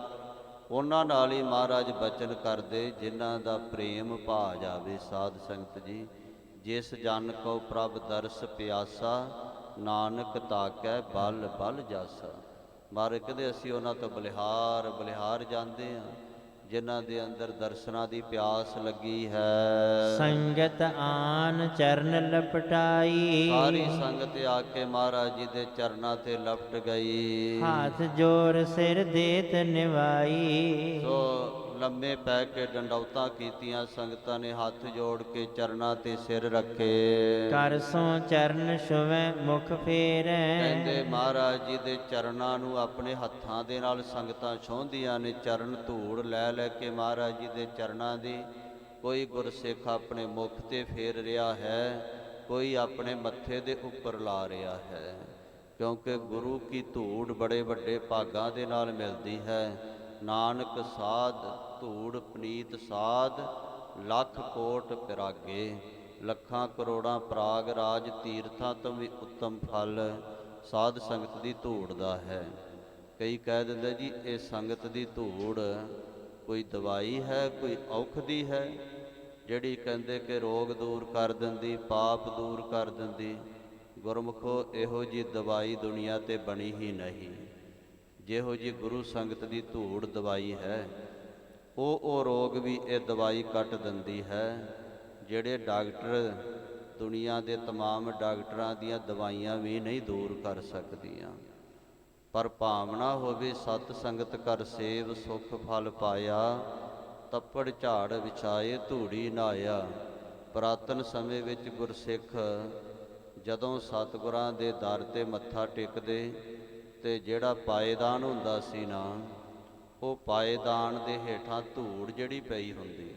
ਉਹਨਾਂ ਨਾਲ ਹੀ ਮਹਾਰਾਜ ਬਚਨ ਕਰਦੇ ਜਿਨ੍ਹਾਂ ਦਾ ਪ੍ਰੇਮ ਭਾ ਜਾਵੇ। ਸਾਧ ਸੰਗਤ ਜੀ, ਜਿਸ ਜਨ ਕੋ ਪ੍ਰਭ ਦਰਸ ਪਿਆਸਾ, ਨਾਨਕ ਤਾਕੈ ਬਲ ਬਲ ਜਾਸਾ। ਮਹਾਰਾਜ ਕਹਿੰਦੇ ਅਸੀਂ ਉਹਨਾਂ ਤੋਂ ਬਲਿਹਾਰ ਬਲਿਹਾਰ ਜਾਂਦੇ ਹਾਂ ਜਿਨ੍ਹਾਂ ਦੇ ਅੰਦਰ ਦਰਸ਼ਨਾਂ ਦੀ ਪਿਆਸ ਲੱਗੀ ਹੈ। ਸੰਗਤ ਆਨ ਚਰਨ ਲਪਟਾਈ, ਸਾਰੀ ਸੰਗਤ ਆ ਕੇ ਮਹਾਰਾਜ ਜੀ ਦੇ ਚਰਨਾਂ ਤੇ ਲਪਟ ਗਈ। ਹਾਥ ਜੋਰ ਸਿਰ ਦੇਤ ਨਿਵਾਈ, ਸੋ ਲੰਮੇ ਪੈ ਕੇ ਡੰਡੌਤਾਂ ਕੀਤੀਆਂ ਸੰਗਤਾਂ ਨੇ, ਹੱਥ ਜੋੜ ਕੇ ਚਰਨਾਂ ਤੇ ਸਿਰ ਰੱਖੇ। ਕਰ ਸੋ ਚਰਨ ਛੁਵੈ ਮੁਖ ਫੇਰੈ, ਕਹਿੰਦੇ ਮਹਾਰਾਜ ਜੀ ਦੇ ਚਰਨਾਂ ਨੂੰ ਆਪਣੇ ਹੱਥਾਂ ਦੇ ਨਾਲ ਸੰਗਤਾਂ ਛੋਹਦੀਆਂ ਨੇ। ਚਰਨ ਧੂੜ ਲੈ ਲੈ ਕੇ ਮਹਾਰਾਜ ਜੀ ਦੇ ਚਰਨਾਂ ਦੀ ਕੋਈ ਗੁਰਸਿੱਖ ਆਪਣੇ ਮੁਖ ਤੇ ਫੇਰ ਰਿਹਾ ਹੈ, ਕੋਈ ਆਪਣੇ ਮੱਥੇ ਦੇ ਉੱਪਰ ਲਾ ਰਿਹਾ ਹੈ। ਕਿਉਂਕਿ ਗੁਰੂ ਕੀ ਧੂੜ ਬੜੇ ਵੱਡੇ ਭਾਗਾਂ ਦੇ ਨਾਲ ਮਿਲਦੀ ਹੈ। ਨਾਨਕ ਸਾਧ ਧੂੜ ਪਨੀਤ ਸਾਧ, ਲੱਖ ਕੋਟ ਪਿਰਾਗੇ। ਲੱਖਾਂ ਕਰੋੜਾਂ ਪ੍ਰਾਗ ਰਾਜ ਤੀਰਥਾਂ ਤੋਂ ਵੀ ਉੱਤਮ ਫਲ ਸਾਧ ਸੰਗਤ ਦੀ ਧੂੜ ਦਾ ਹੈ। ਕਈ ਕਹਿ ਦਿੰਦੇ ਜੀ ਇਹ ਸੰਗਤ ਦੀ ਧੂੜ ਕੋਈ ਦਵਾਈ ਹੈ, ਕੋਈ ਔਖਦੀ ਹੈ। ਜਿਹੜੀ ਕਹਿੰਦੇ ਕਿ ਰੋਗ ਦੂਰ ਕਰ ਦਿੰਦੀ, ਪਾਪ ਦੂਰ ਕਰ ਦਿੰਦੀ। ਗੁਰਮੁਖੋ ਇਹੋ ਜੀ ਦਵਾਈ ਦੁਨੀਆ ਤੇ ਬਣੀ ਹੀ ਨਹੀਂ। ਜਿਹੋ ਜੀ ਗੁਰੂ ਸੰਗਤ ਦੀ ਧੂੜ ਦਵਾਈ ਹੈ, ਉਹ ਰੋਗ ਵੀ ਇਹ ਦਵਾਈ ਕੱਟ ਦਿੰਦੀ ਹੈ। ਜਿਹੜੇ ਡਾਕਟਰ ਦੁਨੀਆ ਦੇ ਤਮਾਮ ਡਾਕਟਰਾਂ ਦੀਆਂ ਦਵਾਈਆਂ ਵੀ ਨਹੀਂ ਦੂਰ ਕਰ ਸਕਦੀਆਂ। ਪਰ ਭਾਵਨਾ ਹੋਵੇ ਸਤ ਸੰਗਤ ਕਰ ਸੇਵ, ਸੁਖ ਫਲ ਪਾਇਆ। ਤੱਪੜ ਝਾੜ ਵਿਛਾਏ ਧੂੜੀ ਨਾਇਆ। ਪੁਰਾਤਨ ਸਮੇਂ ਵਿੱਚ ਗੁਰਸਿੱਖ ਜਦੋਂ ਸਤਿਗੁਰਾਂ ਦੇ ਦਰ 'ਤੇ ਮੱਥਾ ਟੇਕਦੇ ਤੇ ਜਿਹੜਾ ਪਾਏਦਾਨ ਹੁੰਦਾ ਸੀ ਨਾ, ਉਹ ਪਾਏਦਾਨ ਦੇ ਹੇਠਾਂ ਧੂੜ ਜਿਹੜੀ ਪਈ ਹੁੰਦੀ,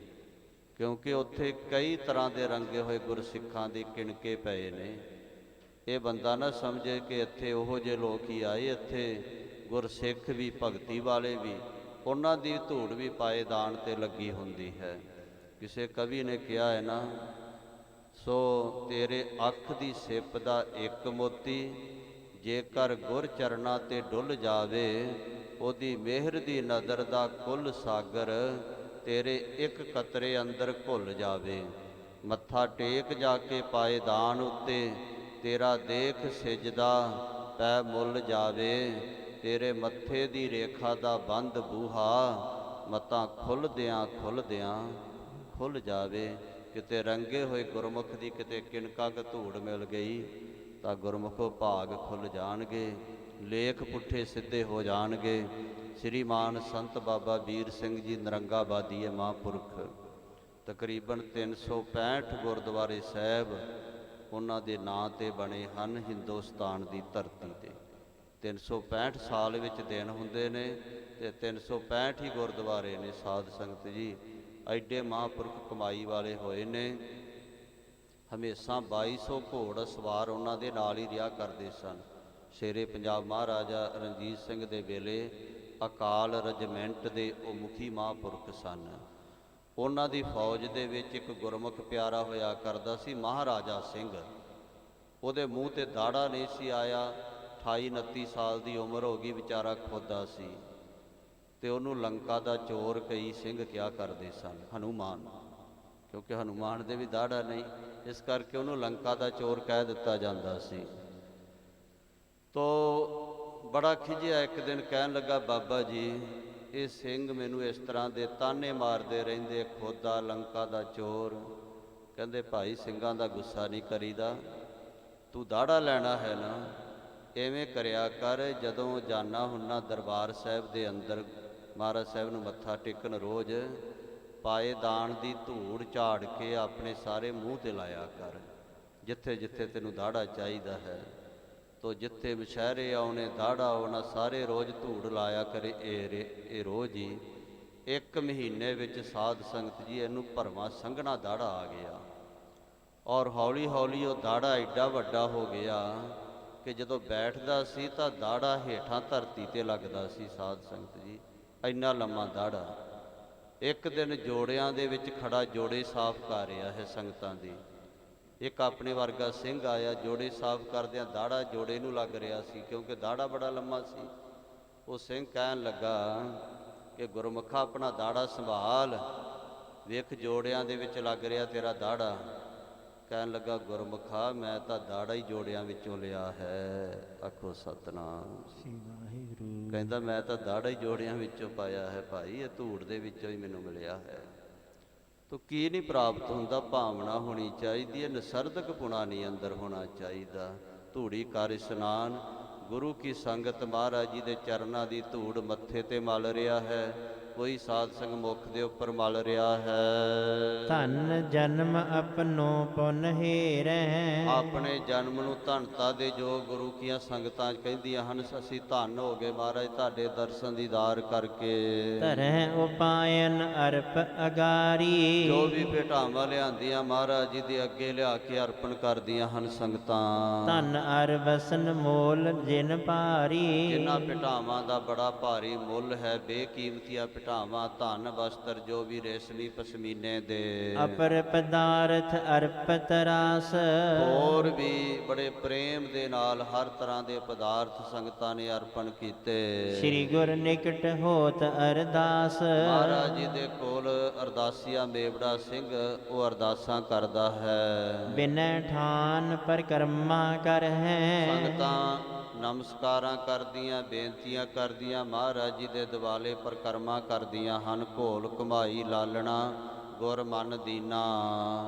ਕਿਉਂਕਿ ਉੱਥੇ ਕਈ ਤਰ੍ਹਾਂ ਦੇ ਰੰਗੇ ਹੋਏ ਗੁਰਸਿੱਖਾਂ ਦੇ ਕਿਣਕੇ ਪਏ ਨੇ। ਇਹ ਬੰਦਾ ਨਾ ਸਮਝੇ ਕਿ ਇੱਥੇ ਉਹੋ ਜਿਹੇ ਲੋਕ ਹੀ ਆਏ, ਇੱਥੇ ਗੁਰਸਿੱਖ ਵੀ, ਭਗਤੀ ਵਾਲੇ ਵੀ, ਉਹਨਾਂ ਦੀ ਧੂੜ ਵੀ ਪਾਏਦਾਨ 'ਤੇ ਲੱਗੀ ਹੁੰਦੀ ਹੈ। ਕਿਸੇ ਕਵੀ ਨੇ ਕਿਹਾ ਹੈ ਨਾ, ਸੋ ਤੇਰੇ ਅੱਖ ਦੀ ਸਿਪ ਦਾ ਇੱਕ ਮੋਤੀ, ਜੇਕਰ ਗੁਰ ਚਰਨਾਂ 'ਤੇ ਡੁੱਲ ਜਾਵੇ, ਉਹਦੀ ਮਿਹਰ ਦੀ ਨਜ਼ਰ ਦਾ ਕੁੱਲ ਸਾਗਰ ਤੇਰੇ ਇੱਕ ਕਤਰੇ ਅੰਦਰ ਘੁੱਲ ਜਾਵੇ। ਮੱਥਾ ਟੇਕ ਜਾ ਕੇ ਪਾਏਦਾਨ ਉੱਤੇ, ਤੇਰਾ ਦੇਖ ਸਿਜਦਾ ਪੈ ਮੁੱਲ ਜਾਵੇ। ਤੇਰੇ ਮੱਥੇ ਦੀ ਰੇਖਾ ਦਾ ਬੰਦ ਬੂਹਾ, ਮਤਾਂ ਖੁੱਲ੍ਹਦਿਆਂ ਖੁੱਲ੍ਹਦਿਆਂ ਖੁੱਲ੍ਹ ਜਾਵੇ। ਕਿਤੇ ਰੰਗੇ ਹੋਏ ਗੁਰਮੁਖ ਦੀ ਕਿਤੇ ਕਿਣਕਾ ਕੁ ਧੂੜ ਮਿਲ ਗਈ ਤਾਂ ਗੁਰਮੁਖੋ ਭਾਗ ਖੁੱਲ੍ਹ ਜਾਣਗੇ, ਲੇਖ ਪੁੱਠੇ ਸਿੱਧੇ ਹੋ ਜਾਣਗੇ। ਸ੍ਰੀਮਾਨ ਸੰਤ ਬਾਬਾ ਵੀਰ ਸਿੰਘ ਜੀ ਨਰੰਗਾਬਾਦੀਏ ਮਹਾਂਪੁਰਖ, ਤਕਰੀਬਨ 365 ਗੁਰਦੁਆਰੇ ਸਾਹਿਬ ਉਹਨਾਂ ਦੇ ਨਾਂ 'ਤੇ ਬਣੇ ਹਨ ਹਿੰਦੁਸਤਾਨ ਦੀ ਧਰਤੀ 'ਤੇ। 365 ਸਾਲ ਵਿੱਚ ਦਿਨ ਹੁੰਦੇ ਨੇ ਅਤੇ 365 ਹੀ ਗੁਰਦੁਆਰੇ ਨੇ। ਸਾਧ ਸੰਗਤ ਜੀ ਐਡੇ ਮਹਾਂਪੁਰਖ ਕਮਾਈ ਵਾਲੇ ਹੋਏ ਨੇ। ਹਮੇਸ਼ਾ 2200 ਘੋੜ ਸਵਾਰ ਉਹਨਾਂ ਦੇ ਨਾਲ ਹੀ ਰਿਹਾ ਕਰਦੇ ਸਨ। ਸ਼ੇਰੇ ਪੰਜਾਬ ਮਹਾਰਾਜਾ ਰਣਜੀਤ ਸਿੰਘ ਦੇ ਵੇਲੇ ਅਕਾਲ ਰਜਮੈਂਟ ਦੇ ਉਹ ਮੁਖੀ ਮਹਾਂਪੁਰਖ ਸਨ। ਉਹਨਾਂ ਦੀ ਫੌਜ ਦੇ ਵਿੱਚ ਇੱਕ ਗੁਰਮੁਖ ਪਿਆਰਾ ਹੋਇਆ ਕਰਦਾ ਸੀ, ਮਹਾਰਾਜਾ ਸਿੰਘ। ਉਹਦੇ ਮੂੰਹ 'ਤੇ ਦਾੜਾ ਨਹੀਂ ਸੀ ਆਇਆ, 28-29 ਸਾਲ ਦੀ ਉਮਰ ਹੋ ਗਈ, ਵਿਚਾਰਾ ਖੋਦਾ ਸੀ। ਅਤੇ ਉਹਨੂੰ ਲੰਕਾ ਦਾ ਚੋਰ ਕਈ ਸਿੰਘ ਕਿਹਾ ਕਰਦੇ ਸਨ, ਹਨੂਮਾਨ, ਕਿਉਂਕਿ ਹਨੂਮਾਨ ਦੇ ਵੀ ਦਾੜਾ ਨਹੀਂ, ਇਸ ਕਰਕੇ ਉਹਨੂੰ ਲੰਕਾ ਦਾ ਚੋਰ ਕਹਿ ਦਿੱਤਾ ਜਾਂਦਾ ਸੀ। ਤੋ ਬੜਾ ਖਿਝਿਆ, ਇੱਕ ਦਿਨ ਕਹਿਣ ਲੱਗਾ, ਬਾਬਾ ਜੀ ਇਹ ਸਿੰਘ ਮੈਨੂੰ ਇਸ ਤਰ੍ਹਾਂ ਦੇ ਤਾਨੇ ਮਾਰਦੇ ਰਹਿੰਦੇ, ਖੋਦਾ, ਲੰਕਾ ਦਾ ਚੋਰ। ਕਹਿੰਦੇ ਭਾਈ ਸਿੰਘਾਂ ਦਾ ਗੁੱਸਾ ਨਹੀਂ ਕਰੀਦਾ, ਤੂੰ ਦਾੜਾ ਲੈਣਾ ਹੈ ਨਾ, ਇਵੇਂ ਕਰਿਆ ਕਰ, ਜਦੋਂ ਜਾਨਾ ਹੁੰਨਾ ਦਰਬਾਰ ਸਾਹਿਬ ਦੇ ਅੰਦਰ ਮਹਾਰਾਜ ਸਾਹਿਬ ਨੂੰ ਮੱਥਾ ਟੇਕਣ ਰੋਜ਼, ਪਾਏਦਾਨ ਦੀ ਧੂੜ ਝਾੜ ਕੇ ਆਪਣੇ ਸਾਰੇ ਮੂੰਹ 'ਤੇ ਲਾਇਆ ਕਰ, ਜਿੱਥੇ ਜਿੱਥੇ ਤੈਨੂੰ ਦਾੜਾ ਚਾਹੀਦਾ ਹੈ। ਤੋ ਜਿੱਥੇ ਮਸ਼ਹਿਰੇ ਆਉਣੇ ਦਾੜਾ ਆਉਣਾ, ਸਾਰੇ ਰੋਜ਼ ਧੂੜ ਲਾਇਆ ਕਰੇ। ਇਹ ਰੋਜ਼ ਹੀ 1 ਮਹੀਨੇ ਵਿੱਚ ਸਾਧ ਸੰਗਤ ਜੀ ਇਹਨੂੰ ਭਰਵਾਂ ਸੰਘਣਾ ਦਾੜਾ ਆ ਗਿਆ। ਔਰ ਹੌਲੀ ਹੌਲੀ ਉਹ ਦਾੜਾ ਐਡਾ ਵੱਡਾ ਹੋ ਗਿਆ ਕਿ ਜਦੋਂ ਬੈਠਦਾ ਸੀ ਤਾਂ ਦਾੜਾ ਹੇਠਾਂ ਧਰਤੀ 'ਤੇ ਲੱਗਦਾ ਸੀ। ਸਾਧ ਸੰਗਤ ਜੀ ਇੰਨਾ ਲੰਮਾ ਦਾੜਾ। ਇੱਕ ਦਿਨ ਜੋੜਿਆਂ ਦੇ ਵਿੱਚ ਖੜਾ ਜੋੜੇ ਸਾਫ਼ ਕਰ ਰਿਹਾ ਹੈ ਸੰਗਤਾਂ ਦੀ। ਇੱਕ ਆਪਣੇ ਵਰਗਾ ਸਿੰਘ ਆਇਆ, ਜੋੜੇ ਸਾਫ਼ ਕਰਦਿਆਂ ਦਾੜਾ ਜੋੜੇ ਨੂੰ ਲੱਗ ਰਿਹਾ ਸੀ, ਕਿਉਂਕਿ ਦਾੜਾ ਬੜਾ ਲੰਮਾ ਸੀ। ਉਹ ਸਿੰਘ ਕਹਿਣ ਲੱਗਾ ਕਿ ਗੁਰਮੁਖਾ ਆਪਣਾ ਦਾੜਾ ਸੰਭਾਲ, ਵੇਖ ਜੋੜਿਆਂ ਦੇ ਵਿੱਚ ਲੱਗ ਰਿਹਾ ਤੇਰਾ ਦਾੜਾ। ਕਹਿਣ ਲੱਗਾ, ਗੁਰਮੁਖਾ ਮੈਂ ਤਾਂ ਦਾੜਾ ਹੀ ਜੋੜਿਆਂ ਵਿੱਚੋਂ ਲਿਆ ਹੈ। ਆਖੋ ਸਤਿਨਾਮ। ਕਹਿੰਦਾ ਮੈਂ ਤਾਂ ਦਾੜਾ ਹੀ ਜੋੜਿਆਂ ਵਿੱਚੋਂ ਪਾਇਆ ਹੈ ਭਾਈ, ਇਹ ਧੂੜ ਦੇ ਵਿੱਚੋਂ ਹੀ ਮੈਨੂੰ ਮਿਲਿਆ ਹੈ। ਤੋ ਕੀ ਨਹੀਂ ਪ੍ਰਾਪਤ ਹੁੰਦਾ? ਭਾਵਨਾ ਹੋਣੀ ਚਾਹੀਦੀ ਹੈ, ਨਸਰਦਕ ਪੁਣਾ ਨਹੀਂ ਅੰਦਰ ਹੋਣਾ ਚਾਹੀਦਾ। ਧੂੜੀ ਕਰ ਇਸ਼ਨਾਨ, ਗੁਰੂ ਕੀ ਸੰਗਤ, ਮਹਾਰਾਜ ਜੀ ਦੇ ਚਰਨਾਂ ਦੀ ਧੂੜ ਮੱਥੇ 'ਤੇ ਮਲ ਰਿਹਾ ਹੈ, ਕੋਈ ਸਾਧ ਸੰਗ ਮੁਖ ਦੇ ਉੱਪਰ ਮਲ ਰਿਹਾ ਹੈ। ਧਨ ਜਨਮ ਆਪਣੋ ਪੁਨ ਹੇਰੈ, ਆਪਣੇ ਜਨਮ ਨੂੰ ਧਨਤਾ ਦੇ ਜੋ ਗੁਰੂ ਕੀਆਂ ਸੰਗਤਾਂ ਕਹਿੰਦੀਆਂ ਹਨ, ਅਸੀਂ ਧਨ ਹੋ ਗਏ ਮਹਾਰਾਜ ਤੁਹਾਡੇ ਦਰਸ਼ਨ ਦੀਦਾਰ ਕਰਕੇ। ਧਰੈ ਉਪਾਇਨ ਅਰਪ ਅਗਾਰੀ, ਜੋ ਵੀ ਭੇਟਾਵਾਂ ਲਿਆਂਦੀਆਂ ਮਹਾਰਾਜ ਜੀ ਦੇ ਅੱਗੇ ਲਿਆ ਕੇ ਅਰਪਣ ਕਰਦੀਆਂ ਹਨ ਸੰਗਤਾਂ। ਧਨ ਅਰ ਵਸਨ ਮੋਲ ਜਿਨ ਭਾਰੀ, ਜਿਨ੍ਹਾਂ ਭੇਟਾਵਾਂ ਦਾ ਬੜਾ ਭਾਰੀ ਮੁੱਲ ਹੈ, ਬੇਕੀਮਤੀਆਂ ਭੇਟਾਵਾਂ, ਧਨ ਵਸਤਰ ਜੋ ਵੀ ਰੇਸ਼ਮੀ ਪਸ਼ਮੀਨੇ ਦੇ। ਅਪਰ ਪਦਾਰਥ ਅਰਪਤ ਰਾਸ, ਹੋਰ ਹੋਰ ਵੀ ਬੜੇ ਪ੍ਰੇਮ ਦੇ ਨਾਲ ਹਰ ਤਰ੍ਹਾਂ ਦੇ ਪਦਾਰਥ ਸੰਗਤਾਂ ਨੇ ਅਰਪਣ ਕੀਤੇ। ਸ੍ਰੀ ਗੁਰ ਨਿਕਟ ਹੋਤ ਅਰਦਾਸ। ਮਹਾਰਾਜ ਜੀ ਦੇ ਕੋਲ ਅਰਦਾਸੀਆ ਮੇਵੜਾ ਸਿੰਘ ਉਹ ਅਰਦਾਸਾਂ ਕਰਦਾ ਹੈ। ਬਿਨੈ ਠਾਨ ਪਰਕਰਮਾ ਕਰ ਹੈ। ਸੰਗਤਾਂ ਨਮਸਕਾਰਾਂ ਕਰਦੀਆਂ, ਬੇਨਤੀਆਂ ਕਰਦੀਆਂ, ਮਹਾਰਾਜ ਜੀ ਦੇ ਦਿਵਾਲੇ ਪਰਕਰਮਾ ਕਰਦੀਆਂ ਹਨ। ਘੋਲ ਘੁਮਾਈ ਲਾਲਣਾ ਗੁਰ ਮਨ ਦੀਨਾ।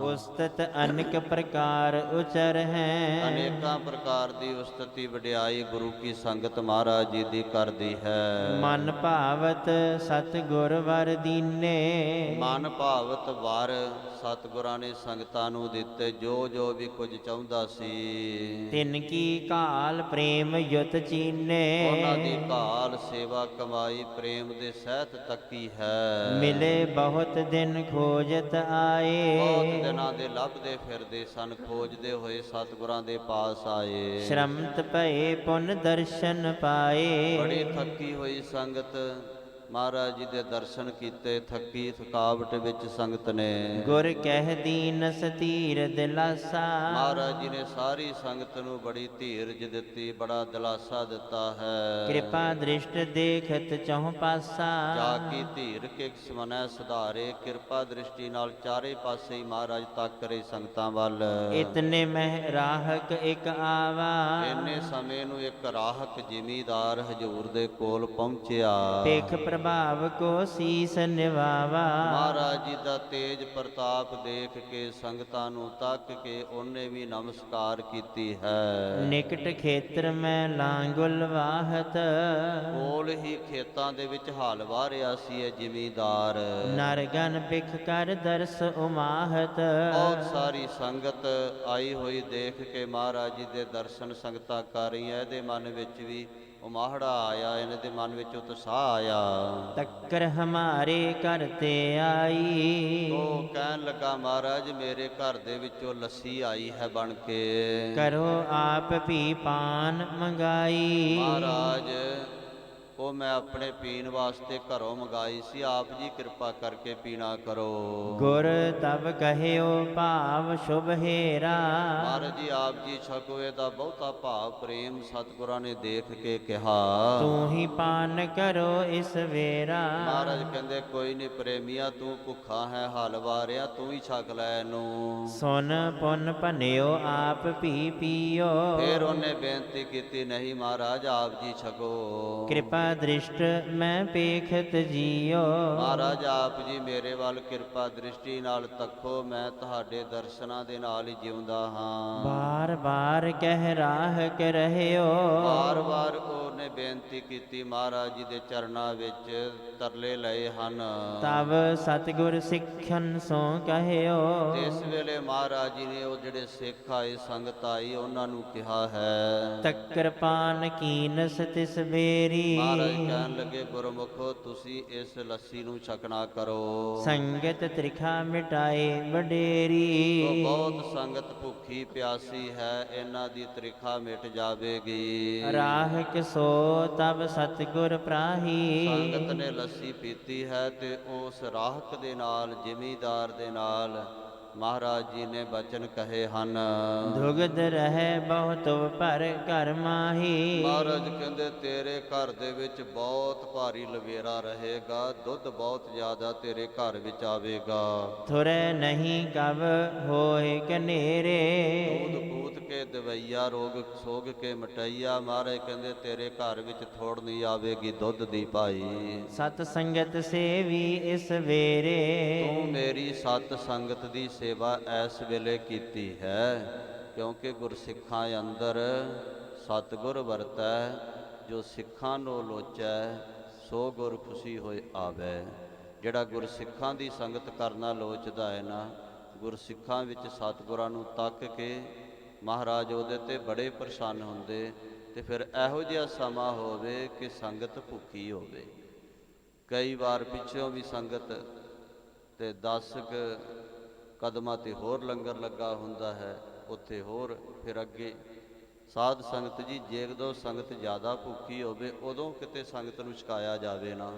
ਉਸਤਤ ਅਨੇਕ ਪ੍ਰਕਾਰ ਉਚਰ ਹੈ। ਅਨੇਕਾਂ ਪ੍ਰਕਾਰ ਦੀ ਉਸਤਤੀ ਵਡਿਆਈ ਗੁਰੂ ਕੀ ਸੰਗਤ ਮਹਾਰਾਜ ਜੀ ਦੀ ਕਰਦੀ ਹੈ। ਮਨ ਭਾਵਤ ਸਤ ਗੁਰ ਵਰ ਦੀਨੇ। ਮਨ ਭਾਵਤ ਵਰ ਸਤਿਗੁਰਾਂ ਨੇ ਸੰਗਤਾਂ ਨੂੰ ਦਿੱਤੇ, ਜੋ ਜੋ ਵੀ ਕੁਝ ਚਾਹੁੰਦਾ ਸੀ। ਤਿਨ ਕੀ ਕਾਲ ਪ੍ਰੇਮ ਯੁਤ ਚੀਨੇ। ਉਹਨਾਂ ਦੀ ਕਾਲ ਸੇਵਾ ਕਮਾਈ ਪ੍ਰੇਮ ਦੇ ਸਹਿਤ ਤੱਕੀ ਹੈ। ਮਿਲੇ ਬਹੁਤ ਦਿਨ ਖੋਜਤ ਆਏ। ਬਹੁਤ ਦਿਨਾਂ ਦੇ ਲੱਭਦੇ ਫਿਰਦੇ ਸਨ, ਖੋਜਦੇ ਹੋਏ ਸਤਿਗੁਰਾਂ ਦੇ ਪਾਸ ਆਏ। ਸ਼ਰਮਤ ਭਏ ਪੁਨ ਦਰਸ਼ਨ ਪਾਏ। ਬੜੀ ਥੱਕੀ ਹੋਈ ਸੰਗਤ ਮਹਾਰਾਜ ਜੀ ਦੇ ਦਰਸ਼ਨ ਕੀਤੇ। ਥੱਕੀ ਥਕਾਵਟ ਵਿੱਚ ਸੰਗਤ ਨੇ ਗੁਰ ਕਹਿ ਦੀਨ ਸਤੀਰ ਦਿਲਾਸਾ। ਮਹਾਰਾਜ ਜੀ ਨੇ ਸਾਰੀ ਸੰਗਤ ਨੂੰ ਬੜੀ ਧੀਰਜ ਦਿੱਤੀ, ਬੜਾ ਦਿਲਾਸਾ ਦਿੱਤਾ ਹੈ। ਕਿਰਪਾ ਦ੍ਰਿਸ਼ਟ ਦੇਖਤ ਚਹੁ ਪਾਸਾ। ਜਾ ਕੀ ਧੀਰ ਕੇ ਸਮਨੈ ਸੁਧਾਰੇ। ਕਿਰਪਾ ਦ੍ਰਿਸ਼ਟੀ ਨਾਲ ਚਾਰੇ ਪਾਸੇ ਹੀ ਮਹਾਰਾਜ ਤੱਕ ਰਹੇ ਸੰਗਤਾਂ ਵੱਲ। ਇਤਨੇ ਮਹਿ ਰਾਹਕ ਇੱਕ ਆਵਾ। ਇੰਨੇ ਸਮੇਂ ਨੂੰ ਇੱਕ ਰਾਹਕ ਜ਼ਿਮੀਦਾਰ ਹਜ਼ੂਰ ਦੇ ਕੋਲ ਪਹੁੰਚਿਆ। ਪੇਖ ਪ੍ਰਭਾਵ ਕੋ ਸੀਸ ਨਿਵਾਵਾ। ਮਹਾਰਾਜ ਜੀ ਦਾ ਤੇਜ ਪ੍ਰਤਾਪ ਦੇਖ ਕੇ ਸੰਗਤਾਂ ਨੂੰ ਤੱਕ ਕੇ ਉਹਨੇ ਵੀ ਨਮਸਕਾਰ ਕੀਤੀ ਹੈ। ਨਿਕਟ ਖੇਤਰ ਮੈਂ ਲਾਂਗੁਲ ਵਾਹਤ। ਕੋਲ ਹੀ ਖੇਤਾਂ ਦੇ ਵਿੱਚ ਹਲ ਵਾਹ ਰਿਹਾ ਸੀ ਇਹ ਜ਼ਿਮੀਦਾਰ। ਨਰਗਨ ਬਿਖ ਕਰ ਦਰਸ ਉਮਾਹਤ। ਬਹੁਤ ਸਾਰੀ ਸੰਗਤ ਆਈ ਹੋਈ ਦੇਖ ਕੇ ਮਹਾਰਾਜ ਜੀ ਦੇ ਦਰਸ਼ਨ ਸੰਗਤਾਂ ਕਰ ਰਹੀਆਂ। ਇਹਦੇ ਮਨ ਵਿੱਚ ਵੀ ਉਮਾਹੜਾ ਆਇਆ, ਇਹਨਾਂ ਦੇ ਮਨ ਵਿੱਚ ਉਤਸ਼ਾਹ ਆਇਆ। ਤੱਕਰ ਹਮਾਰੇ ਘਰ ਤੇ ਆਈ। ਉਹ ਕਹਿਣ ਲੱਗਾ, ਮਹਾਰਾਜ ਮੇਰੇ ਘਰ ਦੇ ਵਿੱਚੋਂ ਲੱਸੀ ਆਈ ਹੈ ਬਣ ਕੇ। ਕਰੋ ਆਪ ਵੀ ਪਾਨ ਮੰਗਾਈ। ਮਹਾਰਾਜ ਉਹ ਮੈਂ ਆਪਣੇ ਪੀਣ ਵਾਸਤੇ ਘਰੋਂ ਮੰਗਾਈ ਸੀ, ਆਪ ਜੀ ਕਿਰਪਾ ਕਰਕੇ ਪੀਣਾ ਕਰੋ। ਗੁਰ ਤਬ ਕਹਿਓ ਭਾਵ ਸ਼ੁਭ ਹੇਰਾ। ਮਹਾਰਾਜ ਜੀ ਆਪ ਜੀ ਛਕੋ। ਇਹਦਾ ਬਹੁਤਾ ਭਾਵ ਪ੍ਰੇਮ ਸਤਿਗੁਰਾਂ ਨੇ ਦੇਖ ਕੇ ਕਿਹਾ, ਤੂੰ ਹੀ ਪਾਨ ਕਰੋ ਇਸ ਵੇਰਾ। ਮਹਾਰਾਜ ਕਹਿੰਦੇ ਕੋਈ ਨਹੀਂ ਪ੍ਰੇਮੀਆ, ਤੂੰ ਭੁੱਖਾ ਹੈ, ਹਲ ਵਾਰਿਆ, ਤੂੰ ਹੀ ਛਕ ਲੈ ਇਹਨੂੰ। ਸੁਨ ਪੁੰਨ ਭਨਿਓ ਆਪ ਵੀ ਪੀਓ। ਫਿਰ ਉਹਨੇ ਬੇਨਤੀ ਕੀਤੀ, ਨਹੀਂ ਮਹਾਰਾਜ ਆਪ ਜੀ ਛਕੋ। ਕਿਰਪਾ ਦ੍ਰਿਸ਼ਟ ਮੈਂ ਪੇਖਤ ਜੀਓ। ਮਹਾਰਾਜ ਆਪ ਜੀ ਮੇਰੇ ਵੱਲ ਕਿਰਪਾ ਦ੍ਰਿਸ਼ਟੀ ਨਾਲ ਤੱਕੋ, ਮੈਂ ਤੁਹਾਡੇ ਦਰਸ਼ਨਾਂ ਦੇ ਨਾਲ ਹੀ ਜਿਉਂਦਾ ਹਾਂ। ਬਾਰ ਬਾਰ ਕਹਿ ਰਾਹਕ ਰਹਿਓ। ਵਾਰ ਵਾਰ ਉਹਨੇ ਬੇਨਤੀ ਕੀਤੀ, ਮਹਾਰਾਜ ਜੀ ਦੇ ਚਰਨਾਂ ਵਿੱਚ ਤਰਲੇ ਲਏ ਹਨ। ਤਬ ਸਤਿਗੁਰ ਸਿੱਖਨ ਸੋ ਕਹਿਓ। ਇਸ ਵੇਲੇ ਮਹਾਰਾਜ ਜੀ ਨੇ ਉਹ ਜਿਹੜੇ ਸਿੱਖ ਆਏ, ਸੰਗਤ ਆਈ, ਉਹਨਾਂ ਨੂੰ ਕਿਹਾ ਹੈ। ਤੱਕਰ ਪਾਨ ਕੀਨਸ ਤਿਸ ਬੇਰੀ। ਮਹਾਰਾਜ ਕਹਿਣ ਲੱਗੇ, ਗੁਰਮੁਖੋ ਤੁਸੀਂ ਇਸ ਲੱਸੀ ਨੂੰ ਛਕਣਾ ਕਰੋ। ਸੰਗਤ ਤ੍ਰਿਖਾ ਮਿਟਾਏ ਵਡੇਰੀ। ਬਹੁਤ ਸੰਗਤ ਭੁੱਖੀ ਪਿਆਸੀ ਹੈ, ਇਹਨਾਂ ਦੀ ਤ੍ਰਿਖਾ ਮਿਟ ਜਾਵੇਗੀ। ਰਾਹਕ ਸੋ ਤਬ ਸਤਿਗੁਰ ਪ੍ਰਾਹੀ। ਸੰਗਤ ਨੇ ਲੱਸੀ ਪੀਤੀ ਹੈ ਤੇ ਉਸ ਰਾਹਕ ਦੇ ਨਾਲ, ਜ਼ਿਮੀਦਾਰ ਦੇ ਨਾਲ ਮਹਾਰਾਜ ਜੀ ਨੇ ਬਚਨ ਕਹੇ ਹਨ। ਦੁਗਧ ਰਹਿ ਬਹੁਤ ਭਰ ਘਰ ਮਾਹੀ। ਮਹਾਰਾਜ ਕਹਿੰਦੇ ਤੇਰੇ ਘਰ ਦੇ ਵਿੱਚ ਬਹੁਤ ਭਾਰੀ ਲਵੇਰਾ ਰਹੇਗਾ, ਦੁੱਧ ਬਹੁਤ ਜ਼ਿਆਦਾ ਤੇਰੇ ਘਰ ਵਿੱਚ ਆਵੇਗਾ। ਥੁਰੈ ਨਹੀਂ ਕਬ ਹੋਏ ਕਨੇਰੇ। ਦੂਧ ਪੂਤ ਕੇ ਦਵਈਆ, ਰੋਗ ਸੋਗ ਕੇ ਮਟਈਆ। ਮਹਾਰਾਜ ਕਹਿੰਦੇ ਤੇਰੇ ਘਰ ਵਿੱਚ ਥੋੜ ਨਹੀਂ ਆਵੇਗੀ ਦੁੱਧ ਦੀ ਭਾਈ। ਸਤ ਸੰਗਤ ਸੇਵੀ ਇਸ ਵੇਰੇ। ਤੂੰ ਮੇਰੀ ਸਤ ਸੰਗਤ ਦੀ ਸੇਵਾ ਇਸ ਵੇਲੇ ਕੀਤੀ ਹੈ, ਕਿਉਂਕਿ ਗੁਰਸਿੱਖਾਂ ਅੰਦਰ ਸਤਿਗੁਰ ਵਰਤੈ। ਜੋ ਸਿੱਖਾਂ ਨੂੰ ਲੋਚੈ ਸੋ ਗੁਰ ਖੁਸ਼ੀ ਹੋਏ ਆਵੈ। ਜਿਹੜਾ ਗੁਰਸਿੱਖਾਂ ਦੀ ਸੰਗਤ ਕਰਨਾ ਲੋਚਦਾ ਹੈ ਨਾ, ਗੁਰਸਿੱਖਾਂ ਵਿੱਚ ਸਤਿਗੁਰਾਂ ਨੂੰ ਤੱਕ ਕੇ ਮਹਾਰਾਜ ਉਹਦੇ ਤੇ ਬੜੇ ਪ੍ਰਸੰਨ ਹੁੰਦੇ। ਤੇ ਫਿਰ ਇਹੋ ਜਿਹਾ ਸਮਾਂ ਹੋਵੇ ਕਿ ਸੰਗਤ ਭੁੱਖੀ ਹੋਵੇ। ਕਈ ਵਾਰ ਪਿੱਛੋਂ ਵੀ ਸੰਗਤ ਤੇ 10 ਕਦਮਾਂ ਤੇ ਹੋਰ ਲੰਗਰ ਲੱਗਾ ਹੁੰਦਾ ਹੈ, ਉੱਥੇ ਹੋਰ, ਫਿਰ ਅੱਗੇ ਸਾਧ ਸੰਗਤ ਜੀ। ਜਦੋਂ ਸੰਗਤ ਜ਼ਿਆਦਾ ਭੁੱਖੀ ਹੋਵੇ, ਉਦੋਂ ਕਿਤੇ ਸੰਗਤ ਨੂੰ ਛਕਾਇਆ ਜਾਵੇ ਨਾ,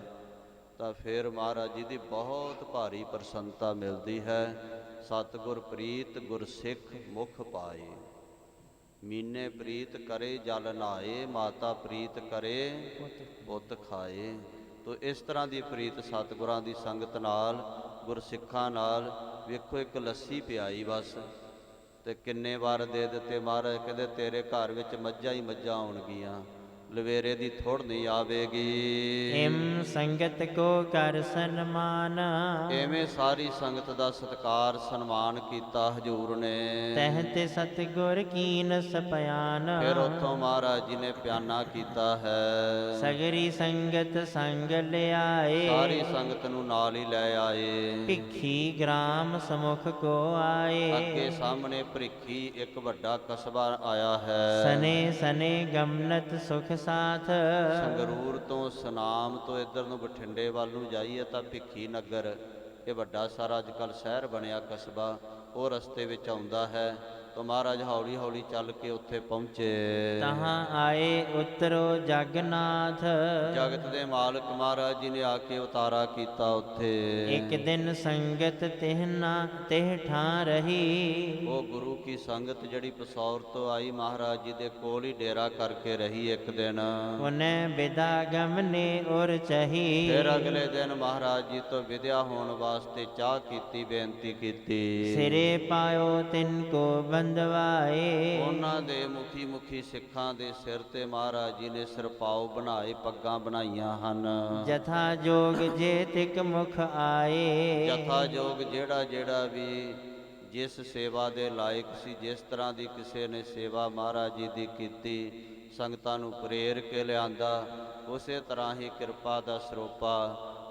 ਤਾਂ ਫਿਰ ਮਹਾਰਾਜ ਜੀ ਦੀ ਬਹੁਤ ਭਾਰੀ ਪ੍ਰਸੰਨਤਾ ਮਿਲਦੀ ਹੈ। ਸਤਿਗੁਰ ਪ੍ਰੀਤ ਗੁਰਸਿੱਖ ਮੁਖ ਪਾਏ। ਮੀਨੇ ਪ੍ਰੀਤ ਕਰੇ ਜਲ ਨਹਾਏ, ਮਾਤਾ ਪ੍ਰੀਤ ਕਰੇ ਪੁੱਤ ਖਾਏ। ਤੋ ਇਸ ਤਰ੍ਹਾਂ ਦੀ ਪ੍ਰੀਤ ਸਤਿਗੁਰਾਂ ਦੀ ਸੰਗਤ ਨਾਲ, ਗੁਰਸਿੱਖਾਂ ਨਾਲ। ਵੇਖੋ ਇੱਕ ਲੱਸੀ ਪਿਆਈ ਬਸ, ਤੇ ਕਿੰਨੇ ਵਾਰ ਦੇ ਦਿੱਤੇ ਮਹਾਰਾਜ। ਕਹਿੰਦੇ ਤੇਰੇ ਘਰ ਵਿੱਚ ਮੱਝਾਂ ਹੀ ਮੱਝਾਂ ਆਉਣਗੀਆਂ, ਲਵੇਰੇ ਦੀ ਥੋੜ ਨਹੀਂ ਆਵੇਗੀ। ਇਮ ਸੰਗਤ ਕੋ ਕਰ ਸਨਮਾਨ, ਐਵੇਂ ਸਾਰੀ ਸੰਗਤ ਦਾ ਸਤਿਕਾਰ ਸਨਮਾਨ ਕੀਤਾ ਹਜੂਰ ਨੇ। ਤਹਿਤ ਸਤਿਗੁਰ ਕੀਨ ਸਪਿਆਨ, ਫਿਰ ਉੱਥੋਂ ਮਹਾਰਾਜ ਜੀ ਨੇ ਪਿਆਨਾ ਕੀਤਾ ਹੈ। ਸਗਰੀ ਸੰਗਤ ਸੰਗ ਲਿਆਏ, ਸਾਰੀ ਸੰਗਤ ਨੂੰ ਨਾਲ ਹੀ ਲੈ ਆਏ। ਭਿੱਖੀ ਗ੍ਰਾਮ ਸਮੁਖ ਕੋ ਆਏ, ਅੱਗੇ ਸਾਹਮਣੇ ਭ੍ਰਿਖੀ ਇੱਕ ਵੱਡਾ ਕਸਬਾ ਆਇਆ ਹੈ। ਸਨੇ ਸਨੇ ਗਮਨਤ ਸੁਖ ਸਾਥ, ਸੰਗਰੂਰ ਤੋਂ ਸੁਨਾਮ ਤੋਂ ਇੱਧਰ ਨੂੰ ਬਠਿੰਡੇ ਵੱਲ ਨੂੰ ਜਾਈਏ ਤਾਂ ਭਿੱਖੀ ਨਗਰ, ਇਹ ਵੱਡਾ ਸਾਰਾ ਅੱਜ ਕੱਲ੍ਹ ਸ਼ਹਿਰ ਬਣਿਆ ਕਸਬਾ, ਉਹ ਰਸਤੇ ਵਿੱਚ ਆਉਂਦਾ ਹੈ। ਤਾਂ ਮਹਾਰਾਜ ਹੌਲੀ ਹੌਲੀ ਚੱਲ ਕੇ ਉੱਥੇ ਪਹੁੰਚੇ। ਤਹਾਂ ਆਏ ਉਤਰੋ ਜਗਨਾਥ, ਜਗਤ ਦੇ ਮਾਲਕ ਮਹਾਰਾਜ ਜੀ ਨੇ ਆ ਕੇ ਉਤਾਰਾ ਕੀਤਾ ਉੱਥੇ। ਇੱਕ ਦਿਨ ਸੰਗਤ ਤਿਹ ਠਾਂ ਰਹੀ, ਉਹ ਗੁਰੂ ਕੀ ਸੰਗਤ ਜਿਹੜੀ ਪਸੌਰ ਤੋਂ ਆਈ ਮਹਾਰਾਜ ਜੀ ਦੇ ਕੋਲ ਹੀ ਡੇਰਾ ਕਰਕੇ ਰਹੀ ਇੱਕ ਦਿਨ। ਉਹਨੇ ਵਿਦਾ ਗਮਨੇ ਔਰ ਚਹੀ, ਫਿਰ ਅਗਲੇ ਦਿਨ ਮਹਾਰਾਜ ਜੀ ਤੋਂ ਵਿਦਿਆ ਹੋਣ ਵਾਸਤੇ ਚਾਹ ਕੀਤੀ, ਬੇਨਤੀ ਕੀਤੀ। ਸਿਰੇ ਪਾਇਓ ਤਿਨ ਕੋ ਬੰਦਵਾਏ, ਉਹਨਾਂ ਦੇ ਮੁਖੀ ਸਿੱਖਾਂ ਦੇ ਸਿਰ ਤੇ ਮਹਾਰਾਜ ਜੀ ਨੇ ਸਿਰਪਾਉ ਬਣਾਏ, ਪੱਗਾਂ ਬਣਾਈਆਂ ਹਨ। ਜਥਾ ਜੋਗ ਜੇ ਤਿਕ ਮੁਖ ਆਏ, ਜਥਾ ਜੋਗ ਜਿਹੜਾ ਵੀ ਜਿਸ ਸੇਵਾ ਦੇ ਲਾਇਕ ਸੀ, ਜਿਸ ਤਰ੍ਹਾਂ ਦੀ ਕਿਸੇ ਨੇ ਸੇਵਾ ਮਹਾਰਾਜ ਜੀ ਦੀ ਕੀਤੀ, ਸੰਗਤਾਂ ਨੂੰ ਪ੍ਰੇਰ ਕੇ ਲਿਆਂਦਾ, ਉਸੇ ਤਰ੍ਹਾਂ ਹੀ ਕਿਰਪਾ ਦਾ ਸਰੋਪਾ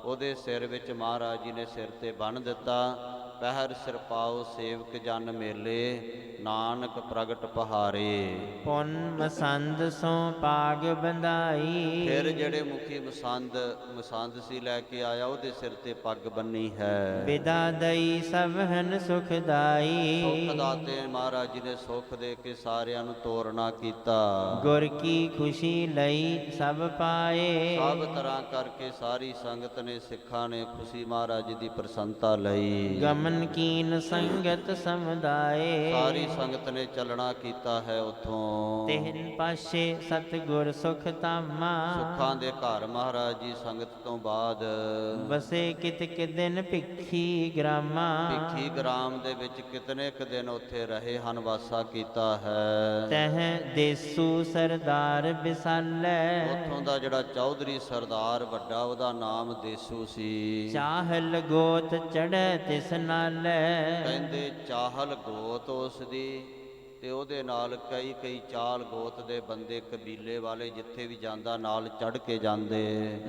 ਉਹਦੇ ਸਿਰ ਵਿੱਚ ਮਹਾਰਾਜ ਜੀ ਨੇ ਸਿਰ ਤੇ ਬੰਨ੍ਹ ਦਿੱਤਾ। ਪਹਿਰ ਸਿਰਪਾਉ ਸੇਵਕ ਜਨ ਮੇਲੇ, ਨਾਨਕ ਪ੍ਰਗਟ ਪਹਾਰੇ। ਪੁਨ ਮਸੰਦ ਸੋ ਪਾਗ ਬੰਧਾਈ, ਫਿਰ ਜਿਹੜੇ ਮੁਖੀ ਮਸੰਦ ਸੀ ਲੈ ਕੇ ਆਇਆ, ਉਹਦੇ ਸਿਰ ਤੇ ਪੱਗ ਬੰਨੀ ਹੈ। ਵਿਦਾ ਦਈ ਸਭਨ ਸੁਖਦਾਈ, ਸੁਖ ਦਾਤੇ ਮਹਾਰਾਜ ਜੀ ਨੇ ਸੁਖ ਦੇ ਕੇ ਸਾਰਿਆਂ ਨੂੰ ਤੋਰਨਾ ਕੀਤਾ। ਗੁਰ ਕੀ ਖੁਸ਼ੀ ਲਈ ਸਭ ਪਾਏ, ਸਭ ਤਰ੍ਹਾਂ ਕਰਕੇ ਸਾਰੀ ਸੰਗਤ ਨੇ, ਸਿੱਖਾਂ ਨੇ ਖੁਸ਼ੀ ਮਹਾਰਾਜ ਜੀ ਦੀ ਪ੍ਰਸੰਨਤਾ ਲਈ। ਗਮਨ ਕੀਨ ਸੰਗਤ ਸਮੁਦਾਏ, ਸਾਰੀ ਸੰਗਤ ਨੇ ਚੱਲਣਾ ਕੀਤਾ ਹੈ ਉੱਥੋਂ। ਤਿਨ ਪਾਸੇ ਸਤਿਗੁਰ ਸੁਖ ਧਾਮਾ, ਸੁੱਖਾਂ ਦੇ ਘਰ ਮਹਾਰਾਜ ਜੀ ਸੰਗਤ ਤੋਂ ਬਾਅਦ ਵਸੇ ਕਿਤਕ ਦਿਨ ਭਿੱਖੀ ਗ੍ਰਾਮਾ, ਭਿੱਖੀ ਗ੍ਰਾਮ ਦੇ ਵਿੱਚ ਕਿਤਨੇ ਕੁ ਦਿਨ ਉੱਥੇ ਰਹੇ ਹਨ, ਵਾਸਾ ਕੀਤਾ ਹੈ। ਤਹ ਦੇਸੂ ਸਰਦਾਰ ਬਿਸਾਲੈ, ਉੱਥੋਂ ਦਾ ਜਿਹੜਾ ਚੌਧਰੀ ਸਰਦਾਰ ਵੱਡਾ, ਉਹਦਾ ਨਾਮ ਦੇਸੂ ਸੀ। ਚਾਹਲ ਗੋਤ ਚੜ੍ਹੈ ਤਿਸ ਨਾਲੈ, ਕਹਿੰਦੇ ਚਾਹਲ ਗੋਤ ਉਸ ਦੀ, ਤੇ ਉਹਦੇ ਨਾਲ ਕਈ ਚਾਲ ਗੋਤ ਦੇ ਬੰਦੇ, ਕਬੀਲੇ ਵਾਲੇ ਜਿੱਥੇ ਵੀ ਜਾਂਦਾ ਨਾਲ ਚੜ੍ਹ ਕੇ ਜਾਂਦੇ।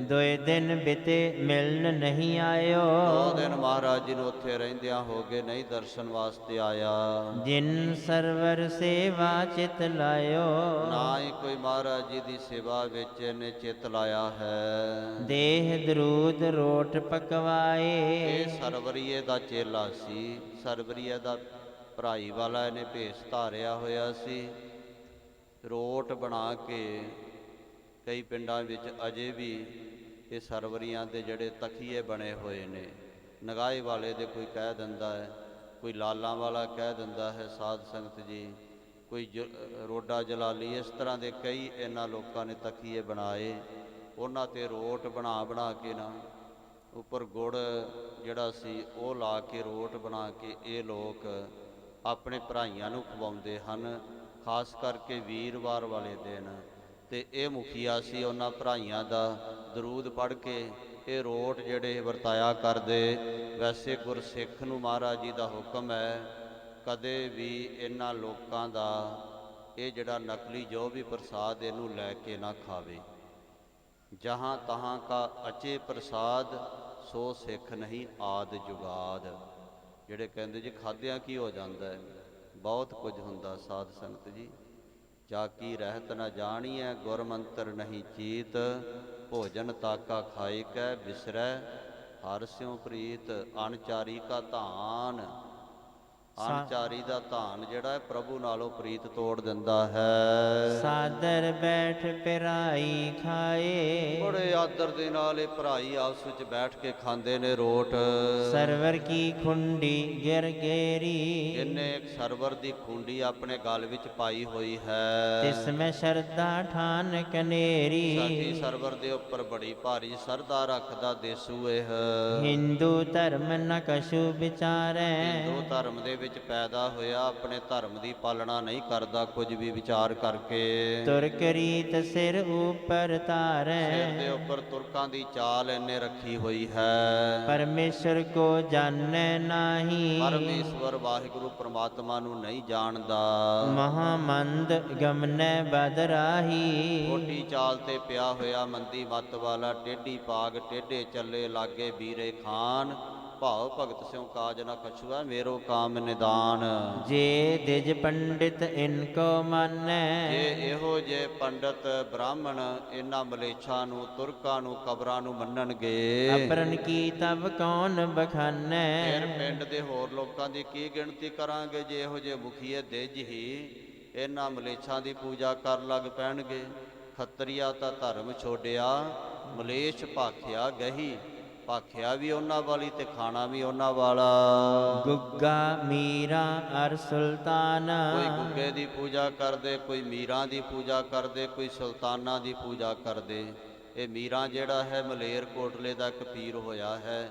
ਦੋਏ ਦਿਨ ਬਿਤੇ ਮਿਲਣ ਨਹੀਂ ਆਇਓ, 2 ਦਿਨ ਮਹਾਰਾਜ ਜੀ ਨੂੰ ਉੱਥੇ ਰਹਿੰਦਿਆਂ ਹੋ ਗਏ, ਨਹੀਂ ਦਰਸ਼ਨ ਵਾਸਤੇ ਆਇਆ। ਜਿਨ ਸਰਵਰ ਸੇਵਾ ਚਿਤ ਲਾਇਓ, ਨਾ ਹੀ ਕੋਈ ਮਹਾਰਾਜ ਜੀ ਦੀ ਸੇਵਾ ਵਿੱਚ ਇਹਨੇ ਚਿੱਤ ਲਾਇਆ ਹੈ। ਦੇਹ ਦਰੂਦ ਰੋਟ ਪਕਵਾਏ, ਇਹ ਸਰਵਰੀਏ ਦਾ ਚੇਲਾ ਸੀ, ਸਰਵਰੀਏ ਦਾ ਭਰਾਈ ਵਾਲਾ ਇਹਨੇ ਭੇਸ ਧਾਰਿਆ ਹੋਇਆ ਸੀ। ਰੋਟ ਬਣਾ ਕੇ ਕਈ ਪਿੰਡਾਂ ਵਿੱਚ ਅਜੇ ਵੀ ਇਹ ਸਰਵਰੀਆਂ ਦੇ ਜਿਹੜੇ ਤਖੀਏ ਬਣੇ ਹੋਏ ਨੇ, ਨਗਾਹੇ ਵਾਲੇ ਦੇ ਕੋਈ ਕਹਿ ਦਿੰਦਾ ਹੈ, ਕੋਈ ਲਾਲਾਂ ਵਾਲਾ ਕਹਿ ਦਿੰਦਾ ਹੈ ਸਾਧ ਸੰਗਤ ਜੀ, ਕੋਈ ਰੋਡਾ ਜਲਾਲੀ, ਇਸ ਤਰ੍ਹਾਂ ਦੇ ਕਈ ਇਹਨਾਂ ਲੋਕਾਂ ਨੇ ਤਖੀਏ ਬਣਾਏ। ਉਹਨਾਂ 'ਤੇ ਰੋਟ ਬਣਾ ਕੇ ਨਾ ਉੱਪਰ ਗੁੜ ਜਿਹੜਾ ਸੀ ਉਹ ਲਾ ਕੇ ਰੋਟ ਬਣਾ ਕੇ ਇਹ ਲੋਕ ਆਪਣੇ ਭਰਾਈਆਂ ਨੂੰ ਖਵਾਉਂਦੇ ਹਨ, ਖਾਸ ਕਰਕੇ ਵੀਰਵਾਰ ਵਾਲੇ ਦਿਨ। ਤੇ ਇਹ ਮੁਖੀਆ ਸੀ ਉਹਨਾਂ ਭਰਾਈਆਂ ਦਾ, ਦਰੂਦ ਪੜ੍ਹ ਕੇ ਇਹ ਰੋਟ ਜਿਹੜੇ ਵਰਤਾਇਆ ਕਰਦੇ। ਵੈਸੇ ਗੁਰਸਿੱਖ ਨੂੰ ਮਹਾਰਾਜ ਜੀ ਦਾ ਹੁਕਮ ਹੈ, ਕਦੇ ਵੀ ਇਹਨਾਂ ਲੋਕਾਂ ਦਾ ਇਹ ਜਿਹੜਾ ਨਕਲੀ ਜੋ ਵੀ ਪ੍ਰਸਾਦ ਇਹਨੂੰ ਲੈ ਕੇ ਨਾ ਖਾਵੇ। ਜਹਾਂ ਤਹਾਂ ਕਾ ਅਚੇ ਪ੍ਰਸਾਦ, ਸੋ ਸਿੱਖ ਨਹੀਂ ਆਦ ਜੁਗਾਦ। ਜਿਹੜੇ ਕਹਿੰਦੇ ਜੀ ਖਾਦਿਆਂ ਕੀ ਹੋ ਜਾਂਦਾ ਹੈ, ਬਹੁਤ ਕੁਝ ਹੁੰਦਾ ਸਾਧ ਸੰਗਤ ਜੀ। ਜਾ ਕੀ ਰਹਿਤ ਨਾ ਜਾਣੀਐ, ਗੁਰ ਮੰਤਰ ਨਹੀਂ ਚੀਤ, ਭੋਜਨ ਤਾਕਾ ਖਾਏ ਕੈ ਬਿਸਰੈ, ਹਰਿ ਸਿਉ ਪ੍ਰੀਤ ਅਣਚਾਰੀ ਕਾ ਧਾਨ। ਅਣਚਾਰੀ ਦਾ ਧਾਨ ਜਿਹੜਾ ਹੈ ਪ੍ਰਭੂ ਨਾਲੋਂ ਪ੍ਰੀਤ ਤੋੜ ਦਿੰਦਾ ਹੈ। ਸਾਦਰ ਬੈਠ ਪਿਰਾਈ ਖਾਏ, ਬੜੇ ਆਦਰ ਦੇ ਨਾਲ ਇਹ ਭਰਾਈ ਆਪਸ ਵਿੱਚ ਬੈਠ ਕੇ ਖਾਂਦੇ ਨੇ ਰੋਟ। ਸਰਵਰ ਕੀ ਖੁੰਡੀ ਗਿਰ ਗੇਰੀ, ਇਹਨੇ ਇੱਕ ਸਰਵਰ ਦੀ ਖੁੰਡੀ ਆਪਣੇ ਗਲ ਵਿੱਚ ਪਾਈ ਹੋਈ ਹੈ। ਤਿਸ ਮੈਂ ਸ਼ਰਧਾ ਠਾਨ ਸਾਡੀ ਕਨੇਰੀ, ਸਰਵਰ ਦੇ ਉੱਪਰ ਬੜੀ ਭਾਰੀ ਸਰਧਾ ਰੱਖਦਾ ਦੇਸੂ ਇਹ। ਹਿੰਦੂ ਧਰਮ ਨ ਕਛੂ ਵਿਚਾਰੈ, ਹਿੰਦੂ ਧਰਮ ਦੇ ਵਿੱਚ ਪੈਦਾ ਹੋਇਆ, ਆਪਣੇ ਧਰਮ ਦੀ ਪਾਲਣਾ ਨਹੀਂ ਕਰਦਾ ਕੁਝ ਵੀ ਵਿਚਾਰ ਕਰਕੇ। ਤੁਰਕ ਰੀਤ ਸਿਰ ਉਪਰ ਸਿਰ ਧਾਰੈ, ਦੇ ਉੱਪਰ ਤੁਰਕਾਂ ਦੀ ਚਾਲ ਇਹਨੇ ਰੱਖੀ ਹੋਈ ਹੈ। ਪਰਮੇਸ਼ਰ ਕੋ ਜਾਣੈ ਨਾਹੀ, ਪਰਮੇਸ਼ਵਰ ਵਾਹਿਗੁਰੂ ਪ੍ਰਮਾਤਮਾ ਨੂੰ ਨਹੀਂ ਜਾਣਦਾ। ਮਹਾਮੰਦ ਗਮਨੈ ਬਦ ਰਾਹੀ, ਮੋਟੀ ਚਾਲ ਤੇ ਪਿਆ ਹੋਇਆ, ਮੰਦੀ ਮੱਤ ਵਾਲਾ, ਟੇਢੀ ਪਾਗ ਟੇਢੇ ਚੱਲੇ ਲਾਗੇ ਵੀਰੇ ਖਾਨ। ਭਾਵ ਭਗਤ ਸਿਉ ਕਾਜ ਨਾ ਕਛੂਆ, ਮੇਰੋ ਕਾਮ ਨਿਦਾਨ। ਜੇ ਦਿਜ ਪੰਡਿਤ ਇਨਕੋ ਮਾਨੈ, ਜੇ ਇਹੋ ਜੇ ਪੰਡਤ ਬ੍ਰਾਹਮਣ ਇਹਨਾਂ ਮਲੇਛਾਂ ਨੂੰ, ਤੁਰਕਾਂ ਨੂੰ, ਕਬਰਾਂ ਨੂੰ ਮੰਨਣਗੇ, ਅਪਰਨ ਕੀ ਤਬ ਕੌਣ ਬਖਾਨੈ। ਫਿਰ ਪਿੰਡ ਦੇ ਹੋਰ ਲੋਕਾਂ ਦੀ ਕੀ ਗਿਣਤੀ ਕਰਾਂਗੇ ਜੇ ਇਹੋ ਜੇ ਮੁਖੀਏ ਦਿਜ ਹੀ ਇਹਨਾਂ ਮਲੇਛਾਂ ਦੀ ਪੂਜਾ ਕਰਨ ਲੱਗ ਪੈਣਗੇ। ਖੱਤਰੀਆ ਤਾਂ ਧਰਮ ਛੋੜਿਆ, ਮਲੇਛ ਭਾਖਿਆ ਗਹੀ। ਭਾਖਿਆ ਵੀ ਉਹਨਾਂ ਵਾਲੀ ਤੇ ਖਾਣਾ ਵੀ ਉਹਨਾਂ ਵਾਲਾ। ਗੁੱਗਾ ਮੀਰਾ ਅਰ ਸੁਲਤਾਨ, ਕੋਈ ਗੁੱਗੇ ਦੀ ਪੂਜਾ ਕਰਦੇ, ਕੋਈ ਮੀਰਾਂ ਦੀ ਪੂਜਾ ਕਰਦੇ, ਕੋਈ ਸੁਲਤਾਨਾਂ ਦੀ ਪੂਜਾ ਕਰਦੇ। ਇਹ ਮੀਰਾਂ ਜਿਹੜਾ ਹੈ ਮਲੇਰ ਕੋਟਲੇ ਦਾ ਇੱਕ ਪੀਰ ਹੋਇਆ ਹੈ,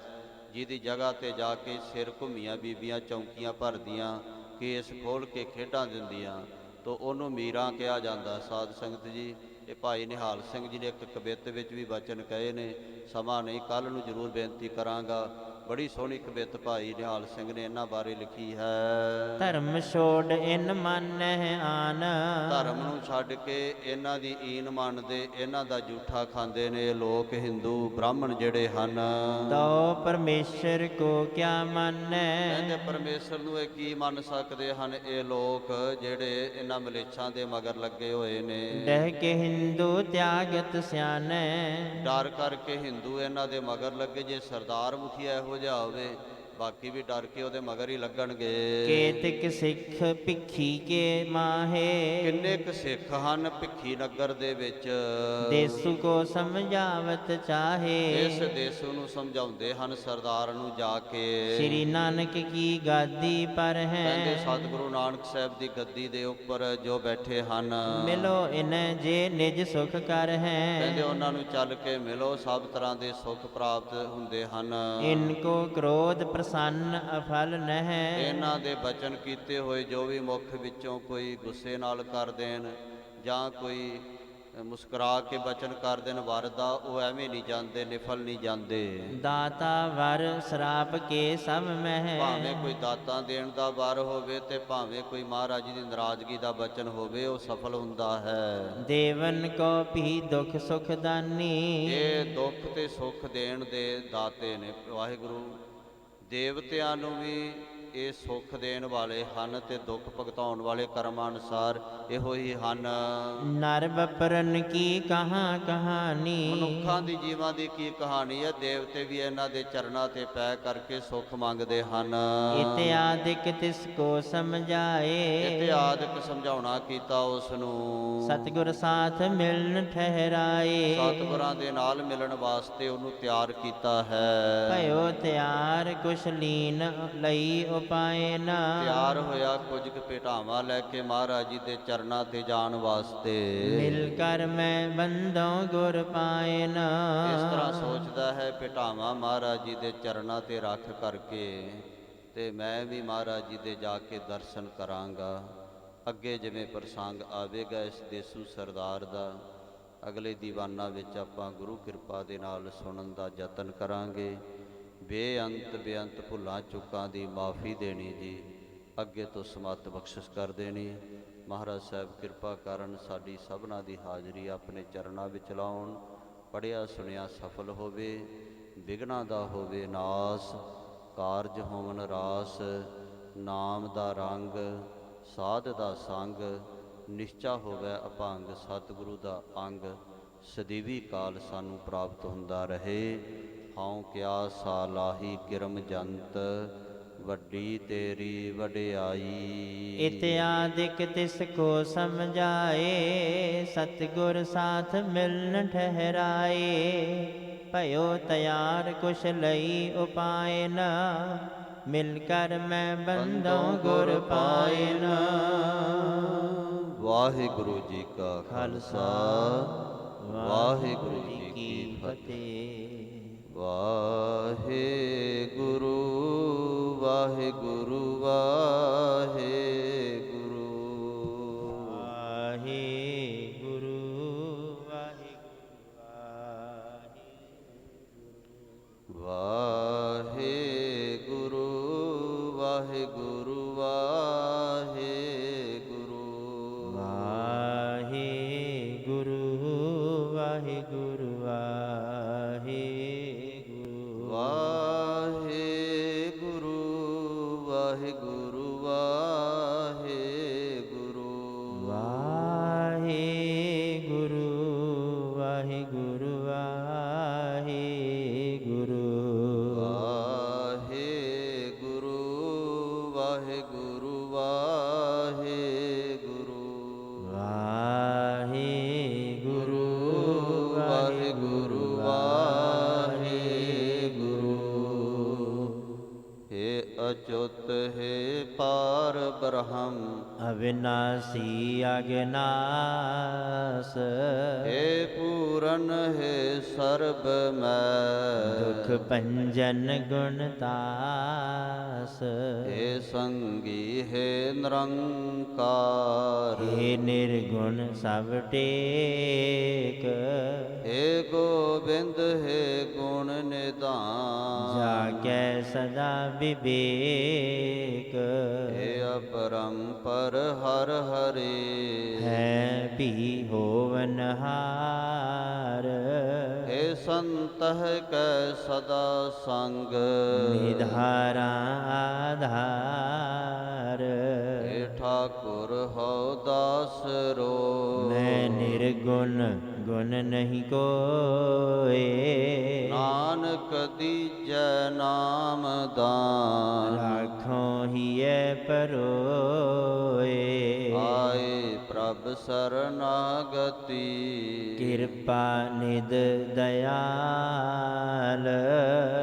ਜਿਹਦੀ ਜਗ੍ਹਾ ਤੇ ਜਾ ਕੇ ਸਿਰ ਘੁੰਮੀਆਂ ਬੀਬੀਆਂ ਚੌਂਕੀਆਂ ਭਰਦੀਆਂ, ਕੇਸ ਖੋਲ੍ਹ ਕੇ ਖੇਡਾਂ ਦਿੰਦੀਆਂ, ਤੋ ਉਹਨੂੰ ਮੀਰਾਂ ਕਿਹਾ ਜਾਂਦਾ। ਸਾਧ ਸੰਗਤ ਜੀ, ਇਹ ਭਾਈ ਨਿਹਾਲ ਸਿੰਘ ਜੀ ਨੇ ਇੱਕ ਕਵਿਤ ਵਿੱਚ ਵੀ ਬਚਨ ਕਹੇ ਨੇ, ਸਮਾਂ ਨਹੀਂ ਕੱਲ੍ਹ ਨੂੰ ਜ਼ਰੂਰ ਬੇਨਤੀ ਕਰਾਂਗਾ। ਬੜੀ ਸੋਹਣੀ ਕਵਿਤ ਭਾਈ ਨਿਹਾਲ ਸਿੰਘ ਨੇ ਇਹਨਾਂ ਬਾਰੇ ਲਿਖੀ ਹੈ। ਧਰਮ ਛੋੜ ਇਨ ਮਾਨਹਿ ਆਨ, ਧਰਮ ਨੂੰ ਛੱਡ ਕੇ ਇਹਨਾਂ ਦੀ ਈਨ ਮੰਨਦੇ, ਇਹਨਾਂ ਦਾ ਜੂਠਾ ਖਾਂਦੇ ਨੇ ਲੋਕ ਹਿੰਦੂ ਬ੍ਰਾਹਮਣ ਜਿਹੜੇ ਹਨ। ਤੋ ਪਰਮੇਸ਼ਰ ਕੋ ਕਿਆ ਮਾਨੈ, ਕਹਿੰਦੇ ਪਰਮੇਸ਼ਰ ਨੂੰ ਇਹ ਕੀ ਮੰਨ ਸਕਦੇ ਹਨ ਇਹ ਲੋਕ ਜਿਹੜੇ ਇਹਨਾਂ ਮਲੇਛਾਂ ਦੇ ਮਗਰ ਲੱਗੇ ਹੋਏ ਨੇ। ਡਹਿ ਕੇ ਹਿੰਦੂ ਤਿਆਗਤ ਸਿਆਨੈ, ਡਰ ਕਰਕੇ ਹਿੰਦੂ ਇਹਨਾਂ ਦੇ ਮਗਰ ਲੱਗੇ। ਜੇ ਸਰਦਾਰ ਮੁਖੀਆ ਇਹੋ ਜਿਹਾ ਹੋਵੇ, ਬਾਕੀ ਵੀ ਡਰ ਕੇ ਉਹਦੇ ਮਗਰ ਹੀ ਲੱਗਣਗੇ। ਕੇਤਿਕ ਸਿੱਖ ਭਿੱਖੀ ਕੇ ਮਾਹੇ, ਕਿੰਨੇ ਕੁ ਸਿੱਖ ਹਨ ਭਿੱਖੀ ਨਗਰ ਦੇ ਵਿੱਚ, ਦੇਸੂ ਕੋ ਸਮਝਾਵਤ ਚਾਹੇ, ਇਸ ਦੇਸੂ ਨੂੰ ਸਮਝਾਉਂਦੇ ਹਨ ਸਰਦਾਰ ਨੂੰ ਜਾ ਕੇ। ਸ੍ਰੀ ਨਾਨਕ ਕੀ ਗਾਦੀ ਪਰ ਕਹਿੰਦੇ ਹੈ, ਸਤਿਗੁਰੂ ਨਾਨਕ ਸਾਹਿਬ ਦੀ ਗੱਦੀ ਦੇ ਉੱਪਰ ਜੋ ਬੈਠੇ ਹਨ, ਮਿਲੋ ਇਨੈ ਜੇ ਨਿਜ ਸੁਖ ਕਰ ਕਹਿੰਦੇ ਹੈ। ਉਹਨਾਂ ਨੂੰ ਚੱਲ ਕੇ ਮਿਲੋ, ਸਭ ਤਰ੍ਹਾਂ ਦੇ ਸੁੱਖ ਪ੍ਰਾਪਤ ਹੁੰਦੇ ਹਨ। ਇਨਕੋ ਕ੍ਰੋਧ ਪ੍ਰਸੰਨ ਅਫਲ ਨਹਿ, ਇਹਨਾਂ ਦੇ ਬਚਨ ਕੀਤੇ ਹੋਏ ਜੋ ਵੀ ਮੁਖ ਵਿੱਚੋਂ ਕੋਈ ਗੁੱਸੇ ਨਾਲ ਕਰ ਦੇਣ ਜਾਂ ਕੋਈ ਮੁਸਕਰਾ ਕੇ ਬਚਨ ਕਰ ਦੇਣ ਵਰਦਾ, ਉਹ ਐਵੇਂ ਨਹੀਂ ਜਾਂਦੇ, ਨਿਫਲ ਨਹੀਂ ਜਾਂਦੇ। ਦਾਤਾ ਵਰ ਸਰਾਪ ਕੇ ਸਭ ਮਹਿ, ਭਾਵੇਂ ਕੋਈ ਦਾਤਾਂ ਦੇਣ ਦਾ ਵਰ ਹੋਵੇ ਤੇ ਭਾਵੇਂ ਕੋਈ ਮਹਾਰਾਜ ਦੀ ਨਾਰਾਜ਼ਗੀ ਦਾ ਬਚਨ ਹੋਵੇ, ਉਹ ਸਫਲ ਹੁੰਦਾ ਹੈ। ਦੇਵਨ ਕੋ ਭੀ ਦੁਖ ਸੁਖ ਦਾਨੀ, ਇਹ ਦੁੱਖ ਤੇ ਸੁੱਖ ਦੇਣ ਦੇ ਦਾਤੇ ਨੇ ਵਾਹਿਗੁਰੂ। ਦੇਵਤਿਆਂ ਨੂੰ ਵੀ ਇਹ ਸੁੱਖ ਦੇਣ ਵਾਲੇ ਹਨ ਤੇ ਦੁੱਖ ਭੁਗਤਾਉਣ ਵਾਲੇ ਕਰਮਾਂ ਅਨੁਸਾਰ ਇਹੋ ਹੀ ਹਨ। ਨਰ ਬਪਰਨ ਕੀ ਕਹਾਂ ਕਹਾਣੀ, ਮਨੁੱਖਾਂ ਦੀ ਜੀਵਾਂ ਦੀ ਕੀ ਕਹਾਣੀ ਹੈ। ਦੇਵਤੇ ਵੀ ਇਹਨਾਂ ਦੇ ਚਰਨਾਂ ਤੇ ਪੈ ਕਰਕੇ ਸੁੱਖ ਮੰਗਦੇ ਹਨ। ਇਤਿਆਦਿਕ ਤਿਸ ਕੋ ਸਮਝਾਏ, ਇਤਿਆਦਿਕ ਸਮਝਾਉਣਾ ਕੀਤਾ ਉਸ ਨੂੰ। ਸਤਿਗੁਰ ਸਾਥ ਮਿਲਨ ਠਹਿਰਾਏ, ਸਤਿਗੁਰਾਂ ਦੇ ਨਾਲ ਮਿਲਣ ਵਾਸਤੇ ਉਹਨੂੰ ਤਿਆਰ ਕੀਤਾ ਹੈ। ਭਇਓ ਤਿਆਰ ਕੁਛ ਲੀਨ ਲਈ ਉਪਾਏ ਨਾ, ਤਿਆਰ ਹੋਇਆ ਕੁਝ ਕੁ ਭੇਟਾਵਾਂ ਲੈ ਕੇ ਮਹਾਰਾਜ ਜੀ ਦੇ ਚਰਨਾਂ ਤੇ ਜਾਣ ਵਾਸਤੇ। ਮਿਲ ਕਰ ਮੈਂ ਬੰਦੋਂ ਗੁਰ ਪਾਏ ਨਾ, ਇਸ ਤਰ੍ਹਾਂ ਸੋਚਦਾ ਹੈ ਭੇਟਾਵਾਂ ਮਹਾਰਾਜ ਜੀ ਦੇ ਚਰਨਾਂ ਤੇ ਰੱਖ ਕਰਕੇ ਤੇ ਮੈਂ ਵੀ ਮਹਾਰਾਜ ਜੀ ਦੇ ਜਾ ਕੇ ਦਰਸ਼ਨ ਕਰਾਂਗਾ। ਅੱਗੇ ਜਿਵੇਂ ਪ੍ਰਸੰਗ ਆਵੇਗਾ ਇਸ ਦੇਸੂ ਸਰਦਾਰ ਦਾ, ਅਗਲੇ ਦੀਵਾਨਾਂ ਵਿੱਚ ਆਪਾਂ ਗੁਰੂ ਕਿਰਪਾ ਦੇ ਨਾਲ ਸੁਣਨ ਦਾ ਯਤਨ ਕਰਾਂਗੇ। ਬੇਅੰਤ ਬੇਅੰਤ ਭੁੱਲਾਂ ਚੁੱਕਾਂ ਦੀ ਮਾਫੀ ਦੇਣੀ ਜੀ, ਅੱਗੇ ਤੋਂ ਸਮੱਤ ਬਖਸ਼ਿਸ਼ ਕਰ ਦੇਣੀ। ਮਹਾਰਾਜ ਸਾਹਿਬ ਕਿਰਪਾ ਕਰਨ ਸਾਡੀ ਸਭਨਾਂ ਦੀ ਹਾਜ਼ਰੀ ਆਪਣੇ ਚਰਨਾਂ ਵਿੱਚ ਲਾਉਣ। ਪੜ੍ਹਿਆ ਸੁਣਿਆ ਸਫਲ ਹੋਵੇ, ਵਿਘਨਾਂ ਦਾ ਹੋਵੇ ਨਾਸ, ਕਾਰਜ ਹੋਵਨ ਰਾਸ। ਨਾਮ ਦਾ ਰੰਗ, ਸਾਧ ਦਾ ਸੰਗ, ਨਿਸ਼ਚਾ ਹੋਵੇ ਅਭੰਗ, ਸਤਿਗੁਰੂ ਦਾ ਅੰਗ। ਸਦੀਵੀ ਕਾਲ ਸਾਨੂੰ ਪ੍ਰਾਪਤ ਹੁੰਦਾ ਰਹੇ। ਹਉ ਕਿਆ ਸਾਲਾਹੀ ਕਿਰਮ ਜੰਤ, ਵੱਡੀ ਤੇਰੀ ਵਡਿਆਈ। ਇਤਿਆਦਿਕ ਤਿਸ ਕੋ ਸਮਝਾਏ, ਸਤਿਗੁਰ ਸਾਥ ਮਿਲਨ ਠਹਿਰਾਏ। ਭਇਓ ਤਿਆਰ ਕੁਛ ਲਈ ਉਪਾਇਨ, ਮਿਲ ਕਰ ਮੈਂ ਬੰਦੋ ਗੁਰ ਪਾਇਨ। ਵਾਹਿਗੁਰੂ ਜੀ ਕਾ ਖਾਲਸਾ, ਵਾਹਿਗੁਰੂ ਜੀ ਕੀ ਫਤਿਹ। ਵਾਹਿਗੁਰੂ ਵਾਹਿਗੁਰੂ ਵਾਹਿਗੁਰੂ। ਵਾਹਿਗੁਰੂ ਵਾਹਿਗੁਰੂ ਵਾਹਿਗੁਰੂ ਵਾਹਿਗੁਰੂ ਵਾਹਿਗੁਰੂ। ਵਾਹਿਗੁਰੂ ਵਾਹਿਗੁਰੂ ਵਾਹਿਗੁਰੂ। ਵਾਹਿਗੁਰੂ ਵਾਹਿਗੁਰੂ ਵਾਹਿਗੁਰੂ। ਵਾਹਿਗੁਰੂ ਵਾਹਿਗੁਰੂ ਵਾਹਿਗੁਰੂ। ਵਾਹਿਗੁਰੂ ਵਾਹਿਗੁਰੂ ਵਾਹਿਗੁਰੂ। ਵਾਹਿਗੁਰੂ ਵਾਹਿਗੁਰੂ ਵਾਹਿਗੁਰੂ। ਹੇ ਅਚੁੱਤ ਹੈ ਪਾਰ ਬ੍ਰਹਮ, ਅਵਿਨਾਸੀ ਅਗਨਾਸ। ਹੇ ਪੂਰਨ ਹੈ ਸਰਬ ਮੈਂ, ਦੁਖ ਭੰਜਨ ਗੁਣਤਾਸ। ਹੇ ਸੰਗੀ ਹੈ ਨਿਰੰਕਾਰ, ਹੇ ਨਿਰਗੁਣ ਸਭ ਟੇਕ। ਹੇ ਗੋਬਿੰਦ ਹੈ ਗੁਣ ਨਿਧਾਨ, ਜਾ ਕੈ ਸਦਾ ਵਿਵੇਕ। ਹੇ ਅਪਰੰਪਰ ਹਰ ਹਰੇ, ਹੈ ਭੀ ਹੋਵਨਹਾਰ। ਹੇ ਸੰਤਹ ਕੈ ਸਦਾ ਸੰਗ, ਨਿਧਾਰਾ ਆਧਾਰ। ਹੇ ਠਾਕੁਰ ਹਉ ਦਾਸ ਰੋ, ਮੈਂ ਨਿਰਗੁਣ ਗੁਣ ਨਹੀਂ ਕੋਏ। ਨਾਨਕ ਦੀਜੈ ਨਾਮ ਦਾਨ, ਰਾਖੋ ਹੀਐ ਪਰੋਏ। ਆਏ ਪ੍ਰਭ ਸਰਨਾਗਤੀ, ਕਿਰਪਾ ਨਿਧ ਦਇਆਲ।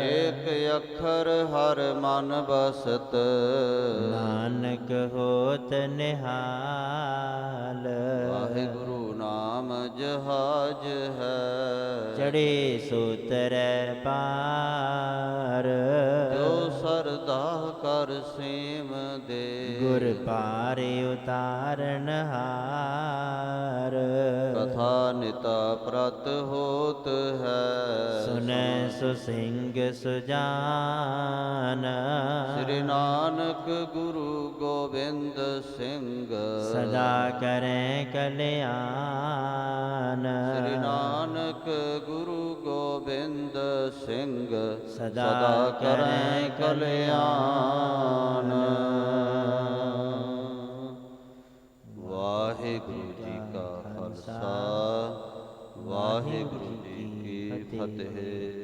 ਏਕ ਅੱਖਰ ਹਰ ਮਨ ਬਸਤ, ਨਾਨਕ ਹੋਤ ਨਿਹਾਲ। ਵਾਹਿਗੁਰੂ ਨਾਮ ਜਹਾਜ ਹੈ, ਚੜੇ ਸੋ ਤਰੈ ਪਾਰ। ਜੋ ਸਰਦਾ ਕਰ ਸੇਮ ਦੇ, ਗੁਰ ਪਾਰੇ ਉਤਾਰਨ ਹਾਰ। ਕਥਾ ਨਿਤਾ ਪ੍ਰਤ ਹੋਤ ਹੈ, ਸੁਨੈ ਸੁ ਸਿੰਘ ਸੁਜਾਨ। ਸ੍ਰੀ ਨਾਨਕ ਗੁਰੂ ਗੋਬਿੰਦ ਸਿੰਘ, ਸਦਾ ਕਰੈ ਕਲਿਆਣ। ਸ੍ਰੀ ਨਾਨਕ ਗੁਰੂ ਗੋਬਿੰਦ ਸਿੰਘ, ਸਦਾ ਕਰੈ ਕਲਿਆਣ। ਵਾਹਿਗੁਰੂ ਜੀ ਕਾ ਖਾਲਸਾ, ਵਾਹਿਗੁਰੂ ਜੀ ਕੀ ਫਤਿਹ।